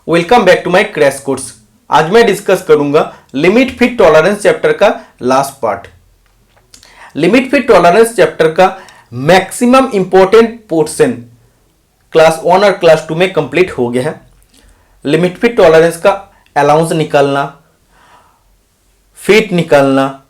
Welcome back to my crash course. आज मैं discuss करूंगा लिमिट फिट टॉलरेंस चैप्टर का last part. Limit fit tolerance chapter का maximum important portion class 1 और class 2 में complete हो गया है। लिमिट फिट टॉलरेंस का अलाउंस निकालना, फिट निकालना,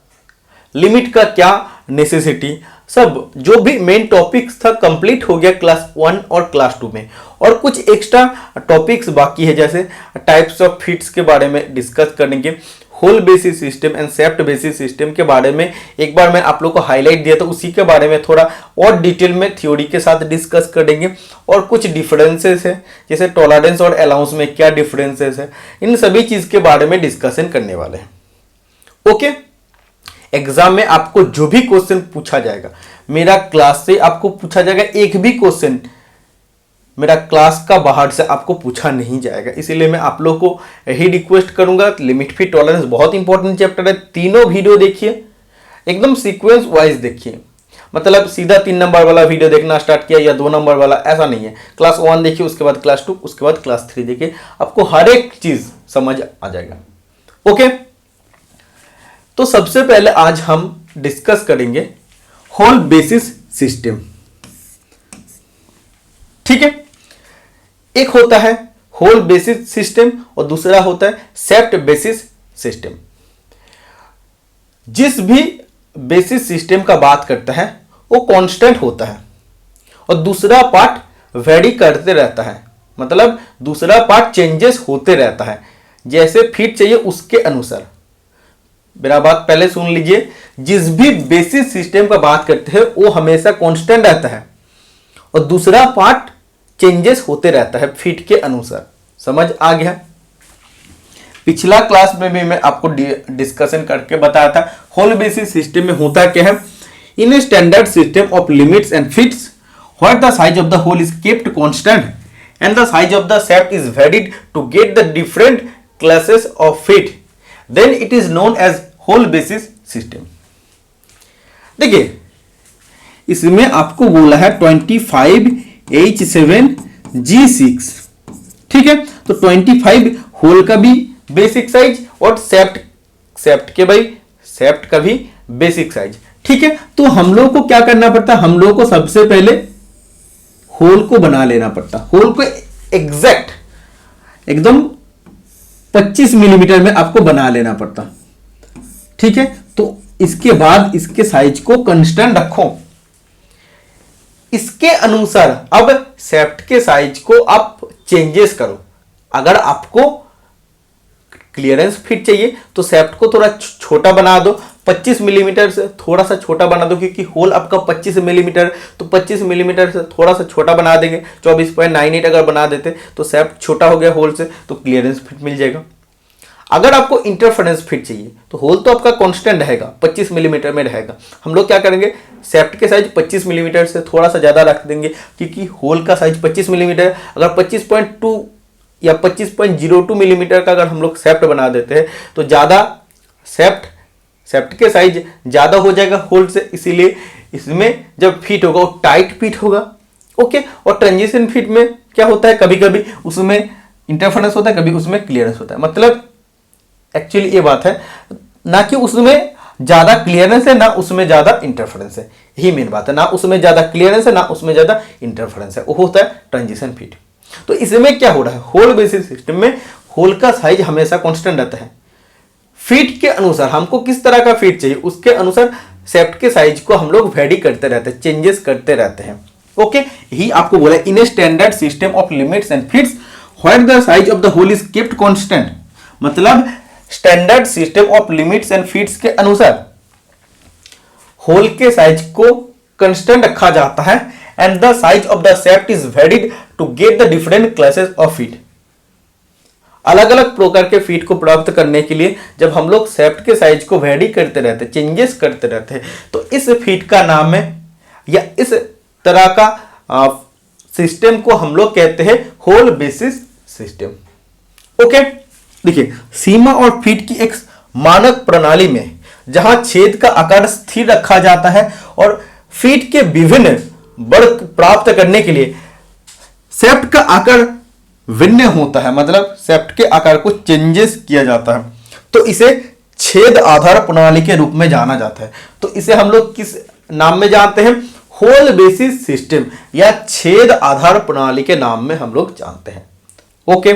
लिमिट का क्या नेसेसिटी, सब जो भी मेन टॉपिक्स था कंप्लीट हो गया क्लास 1 और क्लास 2 में। और कुछ एक्स्ट्रा टॉपिक्स बाकी है, जैसे टाइप्स ऑफ फिट्स के बारे में डिस्कस करेंगे, hole basis system and shaft basis system के बारे में एक बार मैं आप लोग को हाईलाइट दिया था, उसी के बारे में थोड़ा और डिटेल में थ्योरी के साथ डिस्कस करेंगे। और कुछ डिफरेंसेस है, जैसे टॉलरेंस और अलाउंस में क्या डिफरेंसेस है, इन सभी चीज के बारे में डिस्कशन करने वाले हैं। ओके, एग्जाम में आपको जो भी क्वेश्चन पूछा जाएगा, मेरा क्लास से आपको पूछा जाएगा, एक भी क्वेश्चन मेरा क्लास का बाहर से आपको पूछा नहीं जाएगा। इसीलिए मैं आप लोग को यही रिक्वेस्ट करूंगा, लिमिट फिट टॉलरेंस बहुत इंपॉर्टेंट चैप्टर है। तीनों वीडियो देखिए, एकदम सीक्वेंस वाइज देखिए, मतलब सीधा 3 नंबर वाला वीडियो देखना स्टार्ट किया या 2 नंबर वाला, ऐसा नहीं है। क्लास 1 देखिए, उसके बाद क्लास 2, उसके बाद क्लास 3 देखिए, आपको हर एक चीज समझ आ जाएगा। ओके, तो सबसे पहले आज हम डिस्कस करेंगे होल बेसिस सिस्टम। ठीक है, एक होता है होल बेसिस सिस्टम और दूसरा होता है शेफ्ट बेसिस सिस्टम। जिस भी बेसिस सिस्टम का बात करता है वो कांस्टेंट होता है और दूसरा पार्ट वेरी करते रहता है, मतलब दूसरा पार्ट चेंजेस होते रहता है। जैसे फिट चाहिए उसके अनुसार, मेरा बात पहले सुन लीजिए, जिस भी बेसिस सिस्टम का बात करते हैं वो हमेशा कांस्टेंट रहता है और दूसरा पार्ट चेंजेस होते रहता है फिट के अनुसार। समझ आ गया? पिछला क्लास में भी मैं आपको डिस्कशन करके बताया था होल बेसिस सिस्टम में होता क्या है। In a standard system of limits and fits where the size of the hole is kept constant and the size of the shaft is varied to get the different classes of fit, then it is known as hole basis system. देखिए, इसमें आपको बोला है 25H7G6। ठीक है, तो 25 whole का भी बेसिक साइज और शेफ्ट का भी बेसिक साइज। ठीक है, तो हम लोग को क्या करना पड़ता है, हम लोग को सबसे पहले होल को बना लेना पड़ता। होल को एग्जैक्ट एकदम 25 मिलीमीटर में आपको बना लेना पड़ता। ठीक है, तो इसके बाद इसके साइज को कांस्टेंट रखो, इसके अनुसार अब शेफ्ट के साइज को आप चेंजेस करो। अगर आपको क्लियरेंस फिट चाहिए तो शेफ्ट को थोड़ा छोटा बना दो, 25 मिलीमीटर से थोड़ा सा छोटा बना दो, क्योंकि होल आपका 25 मिलीमीटर, तो 25 मिलीमीटर से थोड़ा सा छोटा बना देंगे। 24.98 अगर बना देते तो शेफ्ट छोटा हो गया होल से, तो क्लियरेंस फिट मिल जाएगा। अगर आपको इंटरफेरेंस फिट चाहिए तो होल तो आपका कांस्टेंट रहेगा, 25 मिलीमीटर में रहेगा। हम लोग क्या करेंगे, शेफ्ट के साइज 25 मिलीमीटर से थोड़ा सा ज्यादा रख देंगे, क्योंकि होल का साइज 25 मिलीमीटर। अगर 25.2 या 25.02 मिलीमीटर का अगर हम लोग शेफ्ट बना देते हैं तो ज्यादा शेफ्ट के साइज ज्यादा हो जाएगा होल से, इसीलिए इसमें जब फिट होगा वो टाइट फिट होगा। ओके, और ट्रांजिशन फिट में क्या होता है, कभी कभी उसमें इंटरफेरेंस होता है, कभी उसमें क्लियरेंस होता है। मतलब एक्चुअली ये बात है, ना कि उसमें ज्यादा क्लियरेंस है ना उसमें ज्यादा इंटरफेरेंस है, यही मेन बात है। ना उसमें ज्यादा क्लियरेंस है ना उसमें ज्यादा इंटरफेरेंस है, वो होता है ट्रांजिशन फिट। तो इसमें क्या हो रहा है, होल बेसिस सिस्टम में होल का साइज हमेशा कांस्टेंट रहता है। फिट के अनुसार हमको किस तरह का फिट चाहिए उसके अनुसार शेफ्ट के साइज को हम लोग वेरी करते रहते हैं, चेंजेस करते रहते हैं। ओके, यही आपको बोला in a standard system of limits and fits where the size of the hole is kept constant. मतलब standard system of limits and fits के अनुसार होल के साइज को कांस्टेंट रखा जाता है and the size of the shaft is varied to get the different classes of fit. अलग अलग प्रकार के फिट को प्राप्त करने के लिए जब हम लोग शेफ्ट के साइज को वेरी करते रहते हैं, चेंजेस करते रहते हैं, तो इस फिट का नाम है या इस तरह का सिस्टम को हम लोग कहते हैं होल बेसिस सिस्टम। ओके, देखिए, सीमा और फिट की एक मानक प्रणाली में जहां छेद का आकार स्थिर रखा जाता है और फिट के विभिन्न वर्ग प्राप्त करने के लिए शेफ्ट का आकार भिन्न होता है, मतलब शेफ्ट के आकार को चेंजेस किया जाता है, तो इसे छेद आधार प्रणाली के रूप में जाना जाता है। तो इसे हम लोग किस नाम में जानते हैं? होल बेसिस सिस्टम या छेद आधार प्रणाली के नाम में हम लोग जानते हैं। Okay,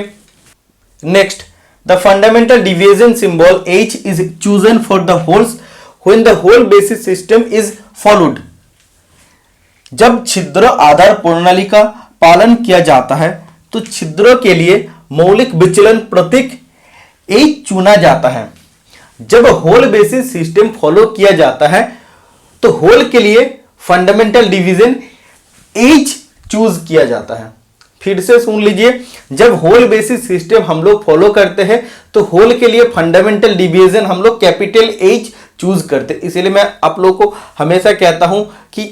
next, the fundamental division symbol H is chosen for the holes when the hole basis system is followed. जब छिद्र आधार प्रणाली का पालन किया जाता है तो छिद्रों के लिए मौलिक विचलन प्रतीक H चुना जाता है। जब होल बेसिस सिस्टम फॉलो किया जाता है तो होल के लिए फंडामेंटल डिवीजन H चूज किया जाता है। फिर से सुन लीजिए, जब होल बेसिस सिस्टम हम लोग फॉलो करते हैं तो होल के लिए फंडामेंटल डिवीजन हम लोग कैपिटल H चूज करते हैं। इसलिए मैं आप लोगों को हमेशा कहता हूं कि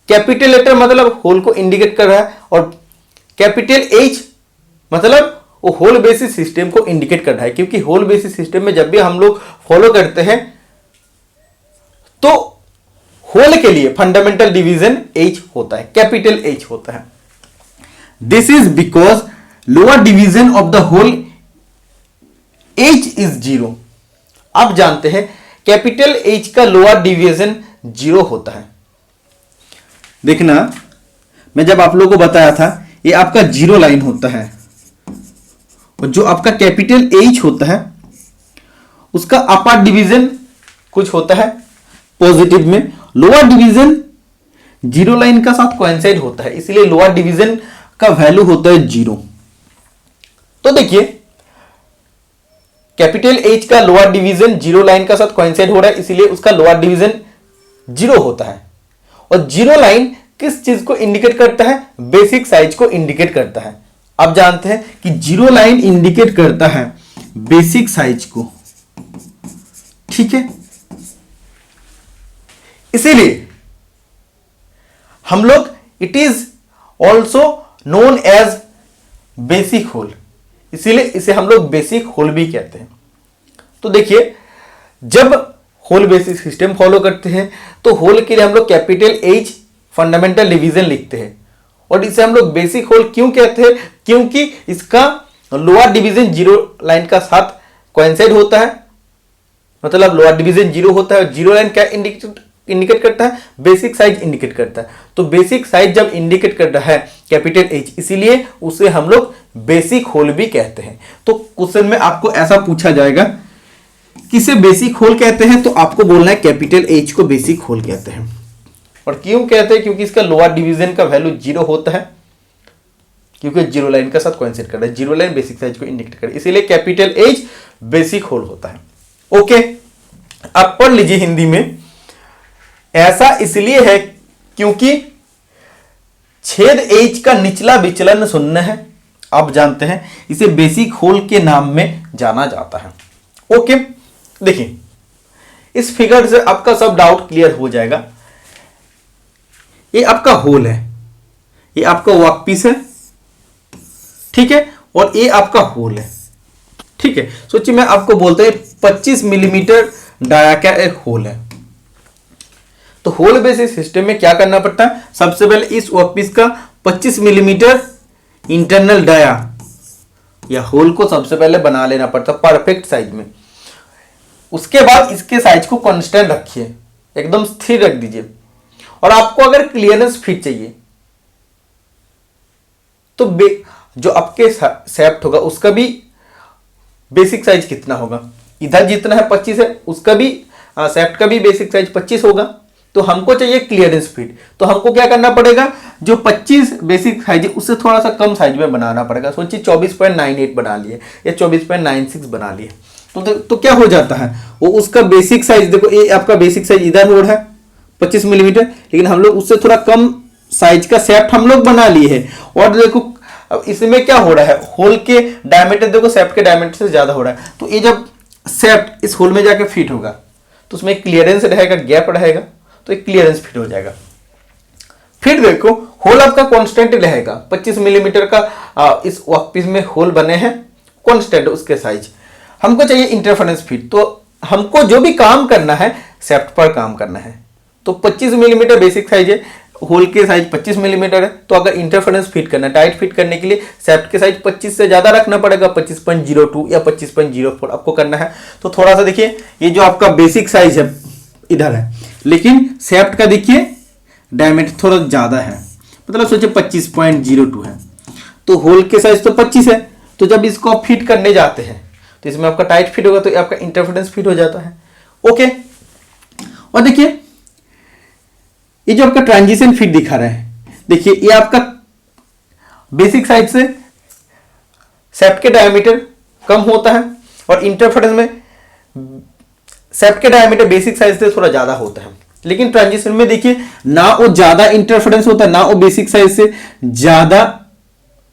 कैपिटल लेटर मतलब होल को इंडिकेट कर रहा है और कैपिटल H मतलब वो होल बेसिस सिस्टम को इंडिकेट कर रहा है, क्योंकि होल बेसिस सिस्टम में जब भी हम लोग फॉलो करते हैं तो होल के लिए फंडामेंटल डिवीजन H होता है, कैपिटल H होता है। This is because lower division of the hole H is 0। आप जानते हैं कैपिटल H का लोअर डिवीजन 0 होता है। देखना, मैं जब आप लोगों को बताया था ये आपका 0 लाइन होता है और जो आपका कैपिटल H होता है उसका अपर डिवीजन कुछ होता है पॉजिटिव में, लोअर डिवीजन 0 लाइन का साथ कोइंसाइड होता है, इसलिए लोअर डिवीजन का वैल्यू होता है 0। तो देखिए कैपिटल H का लोअर डिवीजन 0 लाइन का साथ कोइंसाइड हो रहा है, इसलिए उसका लोअर डिवीजन 0 होता है। और 0 लाइन किस चीज को इंडिकेट करता है? बेसिक साइज को इंडिकेट करता है। आप जानते हैं कि 0 लाइन इंडिकेट करता है बेसिक साइज को, ठीक है। इसीलिए हम लोग it is also known as basic hole, इसीलिए इसे हम लोग बेसिक होल भी कहते हैं। तो देखिए, जब होल बेसिस सिस्टम फॉलो करते हैं तो होल के लिए हम लोग कैपिटल H फंडामेंटल डिवीजन लिखते हैं और इसे हम लोग बेसिक होल क्यों कहते हैं? क्योंकि इसका लोअर डिवीजन 0 लाइन का साथ कोइंसाइड होता है, मतलब लोअर डिवीजन 0 होता है और 0 लाइन क्या इंडिकेट करता है? बेसिक साइज इंडिकेट करता है। तो बेसिक साइज जब इंडिकेट कर रहा है कैपिटल H, इसीलिए उसे हम लोग बेसिक होल भी कहते हैं। तो क्वेश्चन में आपको ऐसा पूछा जाएगा किसे बेसिक होल कहते हैं, तो आपको बोलना है कैपिटल H को बेसिक होल कहते हैं। और क्यों कहते हैं? क्योंकि इसका लोअर डिवीजन का वैल्यू 0 होता है, क्योंकि 0 लाइन का साथ कोइंसाइड कर रहा है। 0 लाइन बेसिक साइज को इंडिकेट कर रही है, इसीलिए कैपिटल H बेसिक होल होता है। ओके, अब पढ़ लीजिए हिंदी में। ऐसा इसलिए है क्योंकि छेद H का निचला विचलन शून्य है। आप जानते हैं इसे बेसिक होल के नाम में जाना जाता है। ओके, देखिए इस फिगर से आपका सब डाउट क्लियर हो जाएगा। ये आपका होल है, ये आपका वर्कपीस है, ठीक है, और ये आपका होल है, ठीक है। सोचिए मैं आपको बोलते हैं 25 मिलीमीटर डाया का एक होल है। तो होल बेसिस सिस्टम में क्या करना पड़ता है? सबसे पहले इस वर्कपीस का 25 मिलीमीटर इंटरनल डाया या होल को सबसे पहले बना लेना पड़ता है परफेक्ट साइज में। उसके बाद इसके साइज को कांस्टेंट रखिए, एकदम स्थिर रख दीजिए। और आपको अगर क्लियरेंस फिट चाहिए तो जो आपके शेफ्ट होगा उसका भी बेसिक साइज कितना होगा? इधर जितना है 25 है, उसका भी शेफ्ट का भी बेसिक साइज 25 होगा। तो हमको चाहिए क्लियरेंस फिट, तो हमको क्या करना पड़ेगा? जो 25 बेसिक साइज है उससे थोड़ा सा कम साइज में बनाना पड़ेगा। सोचिए 24.98 बना लिए या 24.96 बना लिए, तो क्या हो जाता है? वो उसका बेसिक साइज, देखो ये आपका बेसिक साइज इधर हो रहा है 25 मिलीमीटर, लेकिन हम लोग उससे थोड़ा कम साइज का शेफ्ट हम लोग बना लिए हैं। और देखो अब इसमें क्या हो रहा है? होल के डायमीटर देखो शेफ्ट के डायमीटर से ज्यादा हो रहा है। तो ये जब शेफ्ट इस होल में जाके फिट होगा तो उसमें क्लियरेंस रहेगा, गैप रहेगा, तो एक क्लियरेंस फिट हो जाएगा। फिर देखो होल आपका कांस्टेंट रहेगा, 25 मिलीमीटर का इस वर्कपीस में होल बने हैं, कांस्टेंट उसके साइज। हमको चाहिए इंटरफेरेंस फिट, तो हमको जो भी काम करना है शेफ्ट पर काम करना है। तो 25 मिलीमीटर बेसिक साइज है होल के साइज 25 मिलीमीटर है, तो अगर इंटरफेरेंस फिट करना है, टाइट फिट करने के लिए सेफ्ट के साइज 25 से ज्यादा रखना पड़ेगा, 25.02 या 25.04 आपको करना है। तो थोड़ा सा देखिए, ये जो आपका बेसिक साइज है इधर है, लेकिन सेफ्ट का देखिए डायमीटर थोड़ा ज्यादा है, मतलब सोचिए 25.02 है, तो होल के साइज तो 25 है, तो जब इसको आप फिट करने जाते हैं तो इसमें आपका टाइट फिट होगा, तो आपका इंटरफेरेंस फिट हो जाता है। ओके, और देखिए ये जो आपका ट्रांजिशन फिट दिखा रहा है, देखिए ये आपका बेसिक साइज से सेफ्ट के डायमीटर कम होता है, और इंटरफेरेंस में सेफ्ट के डायमीटर बेसिक साइज से थोड़ा ज्यादा होता है, लेकिन ट्रांजिशन में देखिए ना वो ज्यादा इंटरफेरेंस होता है, ना वो बेसिक साइज से ज्यादा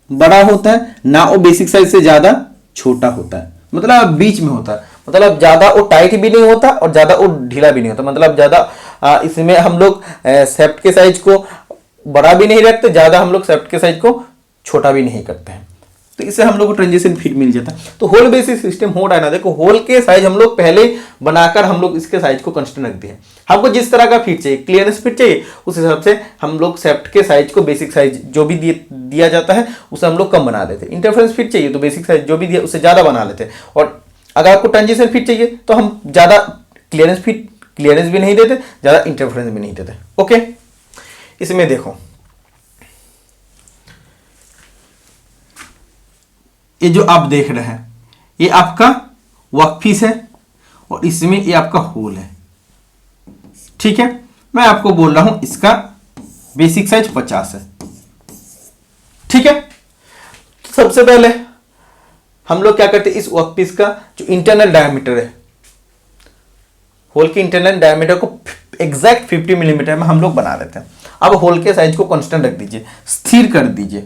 बड़ा होता है, ना वो बेसिक साइज से ज्यादा छोटा होता है, मतलब बीच में होता है, मतलब ज्यादा वो टाइट भी नहीं होता और ज्यादा वो ढीला भी नहीं होता, मतलब ज्यादा इसमें हम लोग सेफ्ट के साइज को बड़ा भी नहीं रखते, ज्यादा हम लोग सेफ्ट के साइज को छोटा भी नहीं करते हैं, तो इससे हम लोग को ट्रांजिशन फिट मिल जाता है। तो होल बेसिस सिस्टम हो रहा है ना, देखो होल के साइज हम लोग पहले बनाकर हम लोग इसके साइज को कंस्टेंट रख दिए हैं। हमको जिस तरह का फिट चाहिए, क्लियरेंस फिट चाहिए, उस हिसाब से हम लोग सेफ्ट के साइज को बेसिक साइज जो भी दिया जाता है उसे हम लोग कम बना देते हैं। इंटरफेरेंस फिट चाहिए तो बेसिक साइज जो भी दिया उससे ज्यादा बना लेते हैं, और अगर आपको ट्रांजिशन फिट चाहिए तो हम ज्यादा क्लियरेंस भी नहीं देते, ज्यादा इंटरफेरेंस भी नहीं देते। ओके, इसमें देखो ये जो आप देख रहे हैं ये आपका वर्कपीस है, और इसमें ये आपका होल है, ठीक है। मैं आपको बोल रहा हूं इसका बेसिक साइज 50 है, ठीक है। तो सबसे पहले हम लोग क्या करते हैं, इस वर्कपीस का जो इंटरनल डायमीटर है, होल के इंटरनल डायमीटर को एग्जैक्ट 50 मिलीमीटर में हम लोग बना देते हैं। अब होल के साइज को कांस्टेंट रख दीजिए, स्थिर कर दीजिए।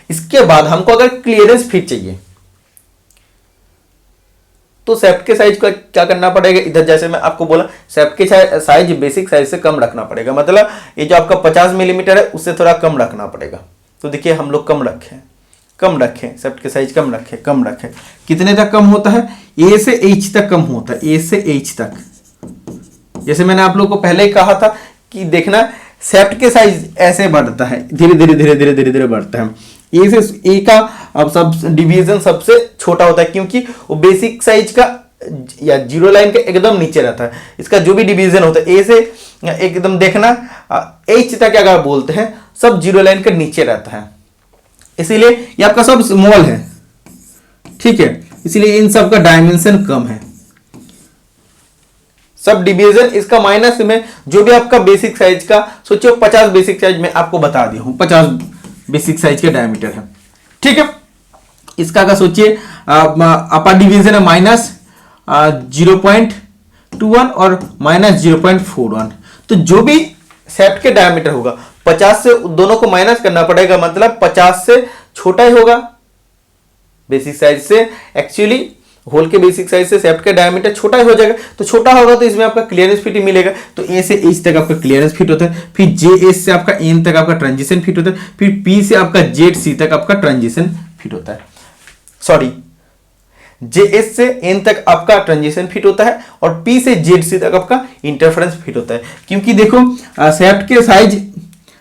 इसके बाद हमको अगर क्लियरेंस फिट चाहिए तो सेफ्ट के साइज को क्या करना पड़ेगा, इधर जैसे मैं आपको बोला सेफ्ट के साइज बेसिक साइज से कम रखना पड़ेगा, मतलब ये जो आपका 50 मिलीमीटर है उससे थोड़ा कम रखना पड़ेगा। तो देखिए हम लोग कम रखें, सेफ्ट के साइज कम रखें। कितने तक कम होता है, ए से एच तक कम होता है, ए से एच तक। जैसे मैंने आप लोग को पहले ही कहा था कि देखना सेफ्ट के साइज ऐसे बढ़ता है, धीरे धीरे बढ़ता है। ए से ए का अब सब डिवीजन सबसे छोटा होता है, क्योंकि वो बेसिक साइज का या जीरो लाइन के एकदम नीचे रहता है। इसका जो भी डिवीजन होता है ए से एकदम देखना एच तक अगर बोलते हैं सब जीरो लाइन के नीचे रहता है, इसीलिए ये आपका सब स्मॉल है, ठीक है। इसीलिए इन सब का डायमेंशन कम है, सब डिवीजन इसका माइनस में। जो भी आपका बेसिक साइज का सोचिए 50 बेसिक साइज में आपको बता दिया हूं, 50 बेसिक साइज के डायमीटर है, ठीक है। इसका का सोचिए अपर डिवीजन है -0.21 और -0.41, तो जो भी सेफ्ट के डायमीटर होगा 50 से दोनों को माइनस करना पड़ेगा, मतलब 50 से छोटा ही होगा बेसिक साइज से। एक्चुअली होल के बेसिक साइज से सेफ्ट का डायमीटर छोटा ही हो जाएगा, तो छोटा होगा तो इसमें आपका क्लियरेंस फिट ही मिलेगा। तो ए से एच तक आपका क्लियरेंस फिट होता है, फिर जे एस से आपका एन तक आपका ट्रांजिशन फिट होता है, फिर पी से आपका जेड सी तक आपका ट्रांजिशन फिट होता है, सॉरी जे एस से एन तक आपका ट्रांजिशन फिट होता है, और पी से जेड सी तक आपका इंटरफेरेंस फिट होता है। क्योंकि देखो सेफ्ट के साइज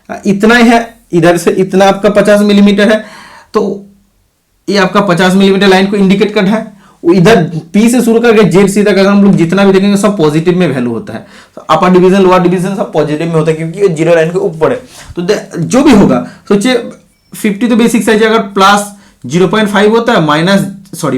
इतना ही है, इधर से इतना आपका 50 मिलीमीटर है, तो ये आपका 50 मिलीमीटर लाइन को इंडिकेट करना है। इधर पी से शुरू करके जेड सी तक अगर हम लोग जितना भी देखेंगे सब पॉजिटिव में वैल्यू होता है, तो अपर डिवीजन लोअर डिवीजन सब पॉजिटिव में होता है, क्योंकि ये जीरो लाइन के ऊपर है। तो जो भी होगा सोचिए 50 तो बेसिक साइज अगर प्लस 0.5 होता है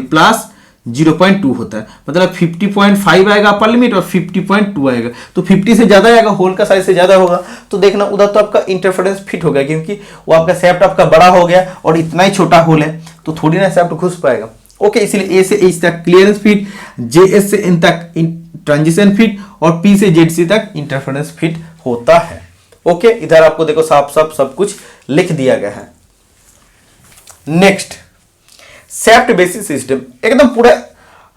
प्लस 0.2 होता है, मतलब 50.5 आएगा अपर लिमिट और 50.2 आएगा, तो 50 से ज्यादा आएगा, होल का साइज से ज्यादा होगा। तो देखना उधर तो आपका इंटरफेरेंस फिट हो गया, क्योंकि वो आपका सेफ्ट आपका बड़ा हो गया और इतना ही छोटा होल है, तो थोड़ी ना सेफ्ट घुस पाएगा। ओके, इसलिए ए से एच तक क्लियरेंस फिट, जे एस से एन तक ट्रांजिशन फिट, और पी से जेड सी तक इंटरफेरेंस फिट होता है। ओके, इधर आपको देखो साफ साफ सब कुछ लिख दिया गया है। नेक्स्ट, सेफ्ट बेसिस सिस्टम एकदम पूरा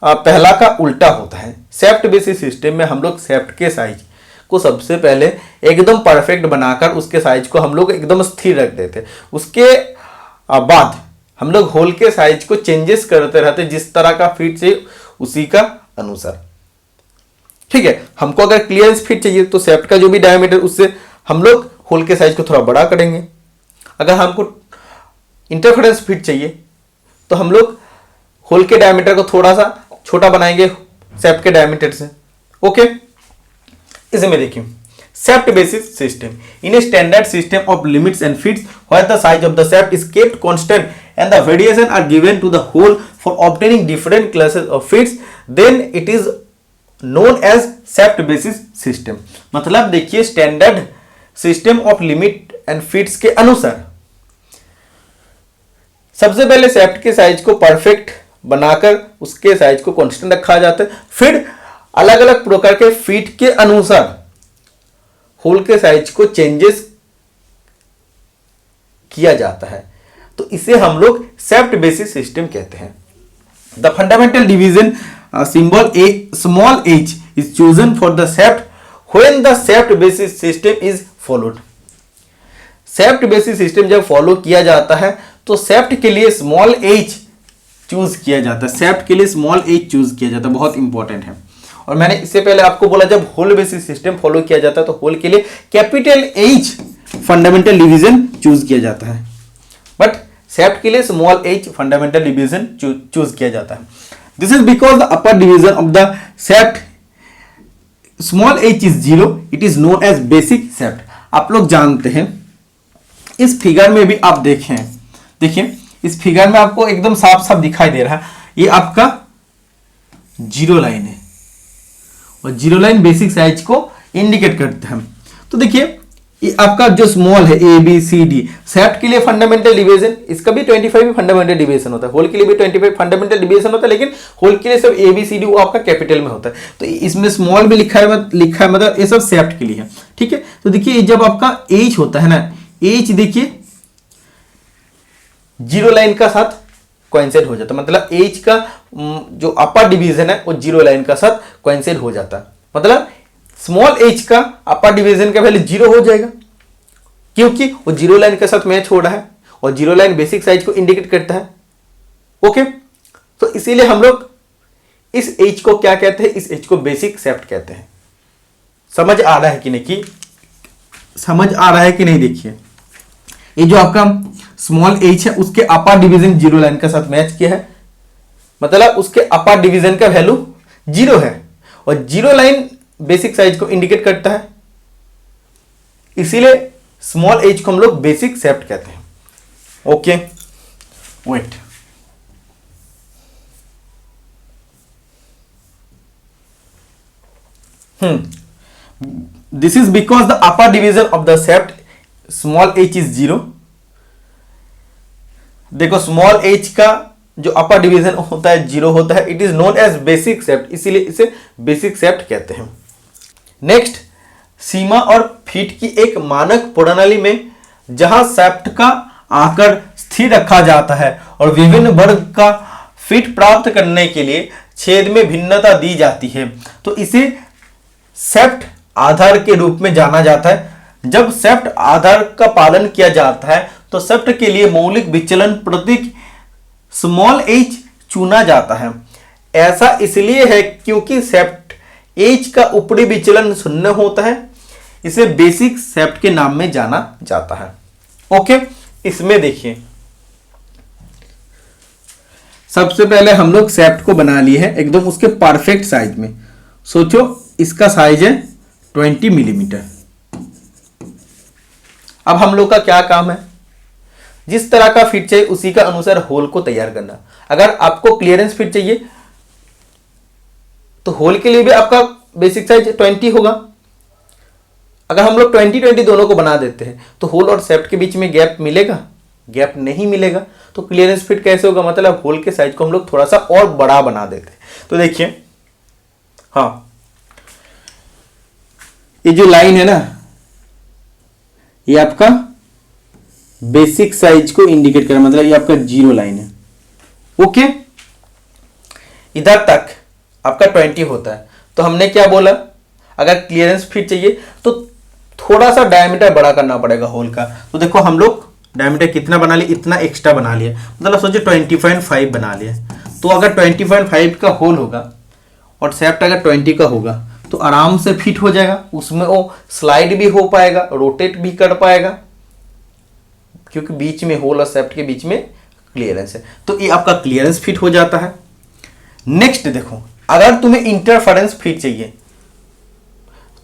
पहला का उल्टा होता है। सेफ्ट बेसिस सिस्टम में हम लोग सेफ्ट के साइज को सबसे पहले एकदम परफेक्ट बनाकर उसके साइज को हम लोग एकदम स्थिर रख देते, उसके बाद हम लोग होल के साइज को चेंजेस करते रहते जिस तरह का फिट चाहिए उसी का अनुसार, ठीक है। हमको अगर क्लियरेंस फिट चाहिए तो सेफ्ट का जो भी डायमीटर उससे हम लोग होल के साइज को थोड़ा बड़ा करेंगे। अगर हमको इंटरफेरेंस फिट चाहिए तो हम लोग होल के डायमीटर को थोड़ा सा छोटा बनाएंगे शेफ्ट के डायमीटर से। ओके, इसमें देखिए shaft basis system. In a standard system of limits and fits, where the size of the shaft is kept constant and the variation are given to the hole for obtaining different classes of fits, then it is known as shaft basis system. मतलब देखिए standard system of limit and fits के अनुसार सबसे पहले शेफ्ट के size को perfect बनाकर उसके साइज को कांस्टेंट रखा जाता है। फिर अलग अलग प्रकार के फिट के अनुसार होल के साइज को चेंजेस किया जाता है, तो इसे हम लोग शेफ्ट बेसिस सिस्टम कहते हैं। The fundamental division symbol a small H is chosen for the shaft when the shaft basis system is followed. Shaft basis system जब फॉलो किया जाता है तो शेफ्ट के लिए स्मॉल एच चूज किया जाता है। शेफ्ट के लिए स्मॉल एच चूज किया जाता है, बहुत इंपॉर्टेंट है। और मैंने इससे पहले आपको बोला जब होल बेसिस सिस्टम फॉलो किया जाता है तो होल के लिए capital H fundamental division choose किया जाता है, बट शेफ्ट के लिए small H fundamental division choose किया जाता है। This is because the upper division of the shaft small H is 0, it is known as basic shaft. आप लोग जानते हैं, इस फिगर में भी आप देखें, देखिए इस फिगर में आपको एकदम साफ साफ दिखाई दे रहा है, ये आपका जीरो लाइन है और जीरो लाइन बेसिक साइज को इंडिकेट करते हैं। तो देखिए ये आपका जो स्मॉल है ए बी सी डी, शेफ्ट के लिए फंडामेंटल डिवीजन, इसका भी 25 फंडामेंटल डिवीजन होता है, होल के लिए भी 25 फंडामेंटल डिवीजन होता है, लेकिन होल के लिए सब ए बी सी डी वो आपका कैपिटल में होता है। तो इसमें स्मॉल में लिखा है मतलब ये सब शेफ्ट के लिए है, ठीक है। तो देखिए जब आपका एच होता है ना, एच देखिए जीरो लाइन का साथ कोइंसाइड हो जाता है, मतलब एच का जो अपर डिवीजन है वो जीरो लाइन का साथ कोइंसाइड हो जाता है, मतलब स्मॉल एच का अपर डिवीजन का वैल्यू 0 हो जाएगा क्योंकि वो जीरो लाइन के साथ मैच हो रहा है और जीरो लाइन बेसिक साइज को इंडिकेट करता है। ओके, तो इसीलिए हम लोग इस एच को क्या कहते हैं, इस एच को बेसिक शेफ्ट कहते हैं। समझ आ रहा है कि नहीं, समझ आ रहा है कि नहीं? देखिए ये जो आपका स्मॉल एच है उसके अपर डिवीजन जीरो लाइन के साथ मैच किया है, मतलब उसके अपर डिवीजन का वैल्यू 0 है और जीरो लाइन बेसिक साइज को इंडिकेट करता है, इसीलिए स्मॉल एच को हम लोग बेसिक शेफ्ट कहते हैं। Okay, wait, this is because the upper division of the shaft small H is 0। देखो स्मॉल एच का जो अपर डिवीजन होता है 0 होता है, it is known as basic shaft, इसीलिए इसे बेसिक शेफ्ट कहते हैं। नेक्स्ट, सीमा और फीट की एक मानक प्रणाली में जहां शेफ्ट का आकार स्थिर रखा जाता है और विभिन्न वर्ग का फीट प्राप्त करने के लिए छेद में भिन्नता दी जाती है, तो इसे शेफ्ट आधार के रूप में जाना जाता है। जब शेफ्ट आधार का पालन किया जाता है तो शेफ्ट के लिए मौलिक विचलन प्रतीक स्मॉल एच चुना जाता है। ऐसा इसलिए है क्योंकि शेफ्ट एच का ऊपरी विचलन 0 होता है, इसे बेसिक शेफ्ट के नाम में जाना जाता है। ओके, इसमें देखिए सबसे पहले हम लोग शेफ्ट को बना लिए हैं एकदम उसके परफेक्ट साइज में। सोचो इसका साइज है 20 मिलीमीटर। अब हम लोग का क्या काम है, जिस तरह का फिट चाहिए उसी का अनुसार होल को तैयार करना। अगर आपको क्लियरेंस फिट चाहिए तो होल के लिए भी आपका बेसिक साइज 20 होगा। अगर हम लोग 20-20 दोनों को बना देते हैं तो होल और शेफ्ट के बीच में गैप मिलेगा? गैप नहीं मिलेगा। तो क्लियरेंस फिट कैसे होगा, मतलब होल के साइज को हम लोग थोड़ा सा और बड़ा बना देते हैं। तो देखिए, हाँ ये जो लाइन है ना, ये आपका बेसिक साइज को इंडिकेट कर, मतलब ये आपका 0 लाइन है। ओके, इधर तक आपका 20 होता है। तो हमने क्या बोला, अगर क्लियरेंस फिट चाहिए तो थोड़ा सा डायमीटर बड़ा करना पड़ेगा होल का। तो देखो हम लोग डायमीटर कितना बना लिए, इतना एक्स्ट्रा बना लिया, मतलब सोचिए 20.5 बना लिया। तो अगर 20.5 का होल होगा और शेफ्ट अगर 20 का होगा तो आराम से फिट हो जाएगा, उसमें वो स्लाइड भी हो पाएगा, रोटेट भी कर पाएगा, क्योंकि बीच में होल और सेफ्ट के बीच में क्लियरेंस है। तो ये आपका क्लियरेंस फिट हो जाता है। नेक्स्ट देखो, अगर तुम्हें इंटरफेरेंस फिट चाहिए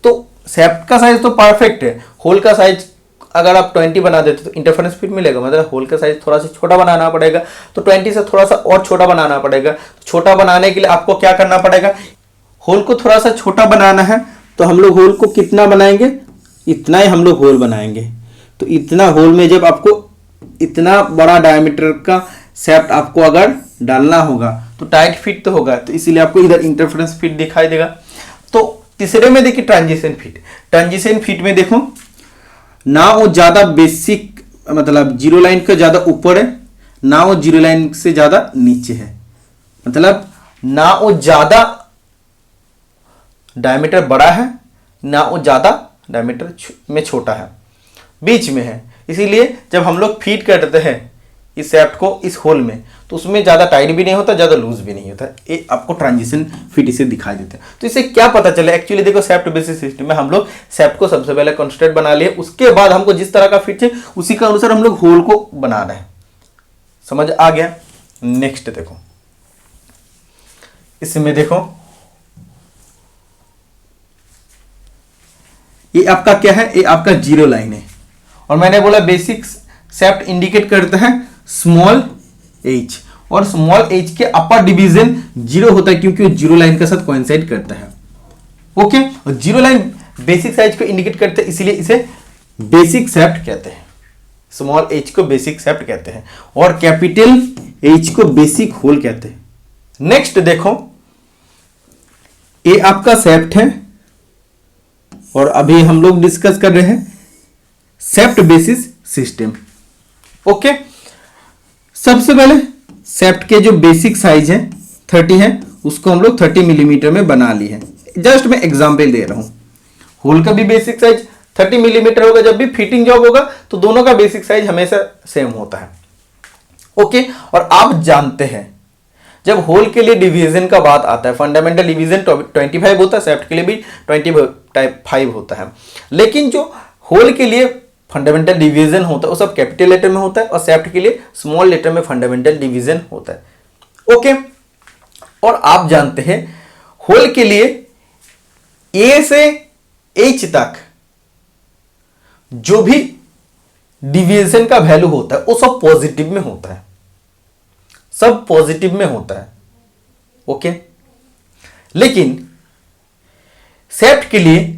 तो सेफ्ट का साइज तो परफेक्ट है, होल का साइज अगर आप 20 बना देते तो इंटरफेरेंस फिट मिलेगा, मतलब होल का साइज थोड़ा सा छोटा बनाना पड़ेगा, तो 20 से थोड़ा सा और छोटा बनाना पड़ेगा। छोटा बनाने के लिए आपको क्या करना पड़ेगा, होल को थोड़ा सा छोटा बनाना है, तो हम लोग होल को कितना बनाएंगे, इतना ही हम लोग होल बनाएंगे। तो इतना होल में जब आपको इतना बड़ा डायमीटर का शेफ्ट आपको अगर डालना होगा तो टाइट फिट तो होगा, तो इसीलिए आपको इधर इंटरफेरेंस फिट दिखाई देगा। तो तीसरे में देखिए ट्रांजिशन फिट। ट्रांजिशन फिट में देखो ना वो ज्यादा बेसिक मतलब जीरो लाइन का ज्यादा ऊपर है, ना वो जीरो लाइन से ज्यादा नीचे है, मतलब ना वो ज्यादा डायमीटर बड़ा है, ना वो ज्यादा डायमीटर में छोटा है, बीच में है। इसीलिए जब हम लोग फीड करते हैं इस शेफ्ट को इस होल में, तो उसमें ज्यादा टाइट भी नहीं होता, ज्यादा लूज भी नहीं होता। ये आपको ट्रांजिशन फिट इसे दिखाई देते हैं। तो इससे क्या पता चले, एक्चुअली देखो शेफ्ट बेसिस सिस्टम में हम लोग शेफ्ट को सबसे पहले कंस्ट्रक्ट बना लिए, उसके बाद हमको जिस तरह का फिट चाहिए उसी का अनुसार हम लोग होल को बना रहे हैं। समझ आ गया। नेक्स्ट देखो, इसमें देखो ये आपका क्या है, ये आपका जीरो लाइन है, और मैंने बोला बेसिक शेफ्ट इंडिकेट करता है स्मॉल एच, और स्मॉल एच के अपर डिवीजन जीरो होता है क्योंकि वो जीरो लाइन के साथ कोइंसाइड करता है। ओके, और जीरो लाइन बेसिक साइज को इंडिकेट करते हैं, इसलिए इसे बेसिक शेफ्ट कहते हैं। स्मॉल एच को बेसिक शेफ्ट कहते हैं और कैपिटल एच को बेसिक होल कहते हैं। नेक्स्ट देखो, ये आपका शेफ्ट है और अभी हम लोग डिस्कस कर रहे हैं शेफ्ट बेसिस सिस्टम। ओके, सबसे पहले शेफ्ट के जो बेसिक साइज है 30 है, उसको हम लोग 30 मिलीमीटर में बना ली है। जस्ट मैं एग्जांपल दे रहा हूं। होल का भी बेसिक साइज 30 मिलीमीटर होगा, जब भी फिटिंग जॉब होगा तो दोनों का बेसिक साइज हमेशा सेम होता है। ओके, और आप जानते हैं जब होल के लिए डिवीजन का बात आता है, फंडामेंटल डिवीजन 25 होता है, शेफ्ट के लिए भी 25 होता है, लेकिन जो होल के लिए फंडामेंटल डिवीजन होता है वो सब कैपिटल लेटर में होता है, और शेफ्ट के लिए स्मॉल लेटर में फंडामेंटल डिवीजन होता है। ओके, और आप जानते हैं होल के लिए ए से एच तक जो भी डिवीजन का वैल्यू होता है वो सब पॉजिटिव में होता है, सब पॉजिटिव में होता है। ओके, लेकिन शेफ्ट के लिए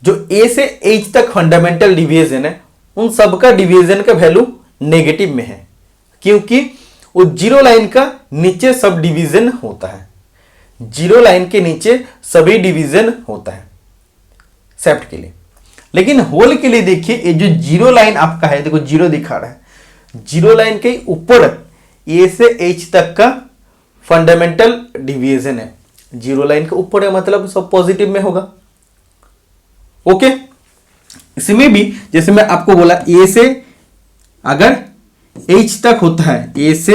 जो ए से एच तक फंडामेंटल डिवीजन है उन सब का डिवीजन का वैल्यू नेगेटिव में है, क्योंकि वो जीरो लाइन का नीचे सब डिवीजन होता है, जीरो लाइन के नीचे सभी डिवीजन होता है शेफ्ट के लिए। लेकिन होल के लिए देखिए, ये जो जीरो लाइन आपका है, देखो जीरो दिखा रहा है, जीरो लाइन के ऊपर ए से एच तक का फंडामेंटल डिवीजन है, जीरो लाइन के ऊपर है, मतलब सब पॉजिटिव में होगा। ओके, इसमें भी जैसे मैं आपको बोला ए से अगर एच तक होता है, ए से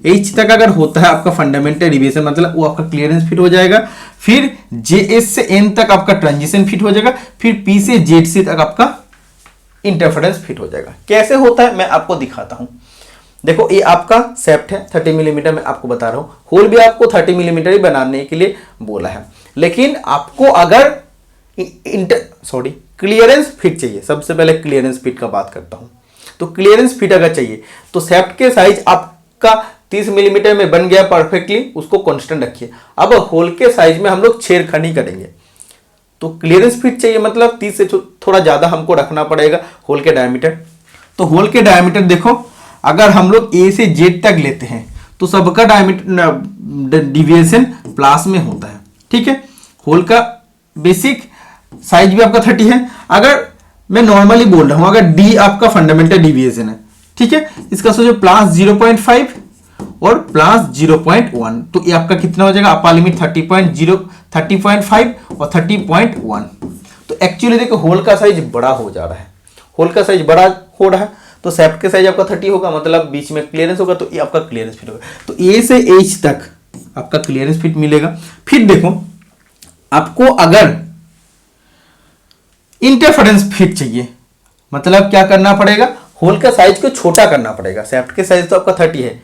एच तक अगर होता है आपका फंडामेंटल डिवीजन, मतलब वो आपका क्लियरेंस फिट हो जाएगा। फिर जे एस से एन तक आपका ट्रांजिशन फिट हो जाएगा, फिर पी से जेड सी तक आपका इंटरफेरेंस फिट हो जाएगा। कैसे होता है मैं आपको दिखाता हूं। देखो ये आपका शेफ्ट है 30 मिलीमीटर में, आपको बता रहा हूं। होल भी आपको 30 मिलीमीटर ही बनाने के लिए बोला है, लेकिन आपको अगर क्लियरेंस फिट चाहिए, सबसे पहले क्लियरेंस फिट का बात करता हूं। तो क्लियरेंस फिट अगर चाहिए तो शेफ्ट के साइज आपका 30 मिलीमीटर में बन गया परफेक्टली, उसको कांस्टेंट रखिए। अब होल के साइज में हम लोग छेड़खानी करेंगे, तो क्लियरेंस फिट चाहिए, मतलब 30 से थोड़ा ज्यादा हमको रखना पड़ेगा होल के डायमीटर। तो होल के डायमीटर देखो, अगर हम लोग ए से जेड तक लेते हैं तो सबका डायमीटर डिविएशन प्लस में होता है, ठीक है। होल का बेसिक साइज भी आपका 30 है। अगर मैं नॉर्मली बोल रहा हूं, अगर डी आपका फंडामेंटल डिविएशन है, ठीक है, इसका सोचो प्लस 0.5 और प्लस 0.1, तो ये आपका कितना हो जाएगा, अपर लिमिट 30.5 और 30.1। तो एक्चुअली देखो होल का साइज बड़ा हो जा रहा है, होल का साइज बड़ा हो रहा है, तो शेफ्ट के साइज आपका 30 होगा, मतलब बीच में क्लियरेंस होगा, तो ये आपका क्लियरेंस फिट होगा। तो ए से एच तक आपका क्लियरेंस फिट मिलेगा। फिर देखो आपको अगर इंटरफेरेंस फिट चाहिए, मतलब क्या करना पड़ेगा, होल का साइज को छोटा करना पड़ेगा। शेफ्ट के साइज तो आपका 30 है,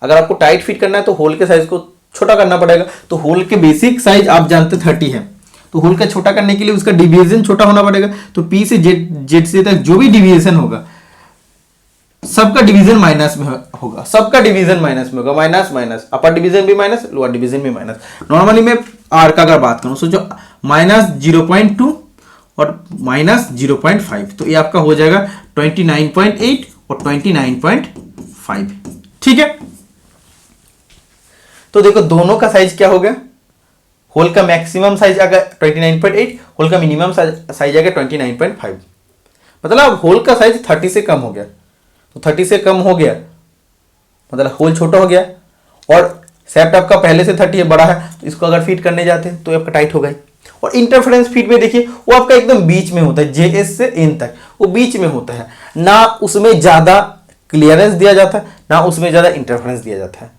अगर आपको टाइट फिट करना है तो होल के साइज को छोटा करना पड़ेगा। तो होल के बेसिक साइज आप जानते 30 है, तो होल का छोटा करने के लिए उसका डिवीजन छोटा होना पड़ेगा। तो पी से जेड से तक जो भी डिवीजन होगा सबका डिवीजन माइनस में होगा, सबका डिवीजन माइनस में होगा, माइनस माइनस, अपर डिवीजन भी माइनस, लोअर डिवीजन भी माइनस। नॉर्मली मैं आर का अगर बात करूं सोचो -0.2 और -0.5, तो ये आपका हो जाएगा 29.8 और 29.5। ठीक है, तो देखो दोनों का साइज क्या हो गया, होल का मैक्सिमम साइज आ गया 29.8, होल का मिनिमम साइज आ गया 29.5, मतलब होल का साइज 30 से कम हो गया। तो 30 से कम हो गया मतलब होल छोटा हो गया, और शेफ्ट आपका पहले से 30 बड़ा है, तो इसको अगर फिट करने जाते हैं तो आपका टाइट हो गई। और इंटरफेरेंस फिट में देखिए वो आपका एकदम बीच में होता है, JS से N तक वो बीच में होता है, ना उसमें ज्यादा क्लियरेंस दिया जाता है ना उसमें ज्यादा इंटरफेरेंस दिया जाता है।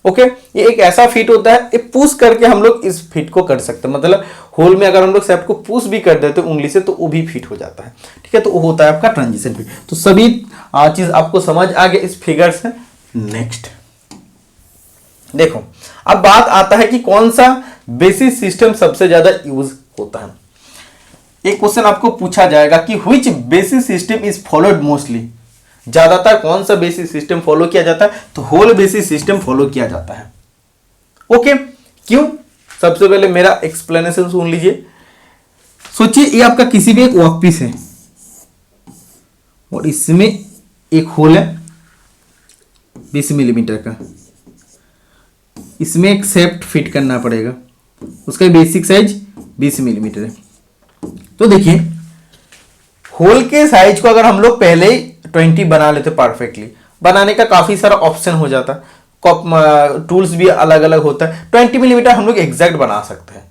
ओके, ये एक ऐसा फिट होता है, ये पुश करके हम लोग इस फिट को कर सकते हैं, मतलब होल में अगर हम लोग शेफ्ट को पुश भी कर देते हैं उंगली से तो वो भी फिट हो जाता है। ठीक है, तो वो होता है आपका ट्रांजिशन फिट। तो सभी चीज आपको समझ आ गया इस फिगर से। नेक्स्ट देखो, अब बात आता है कि कौन सा बेसिस सिस्टम सबसे ज्यादा यूज होता है। एक क्वेश्चन आपको पूछा जाएगा कि which basis system is followed mostly, ज्यादातर कौन सा बेसिस सिस्टम फॉलो किया जाता है, तो होल बेसिस सिस्टम फॉलो किया जाता है। ओके, क्यों, सबसे पहले मेरा एक्सप्लेनेशन सुन लीजिए। सोचिए ये आपका किसी भी एक वर्कपीस है और इसमें एक होल है 20 मिलीमीटर का, इसमें एक शेफ्ट फिट करना पड़ेगा, उसका बेसिक साइज 20 मिलीमीटर है। तो देखिए होल के साइज को अगर हम लोग पहले ही 20 बना लेते परफेक्टली, बनाने का काफी सारा ऑप्शन हो जाता, टूल्स भी अलग अलग होता है। 20 मिलीमीटर हम लोग एग्जैक्ट बना सकते हैं,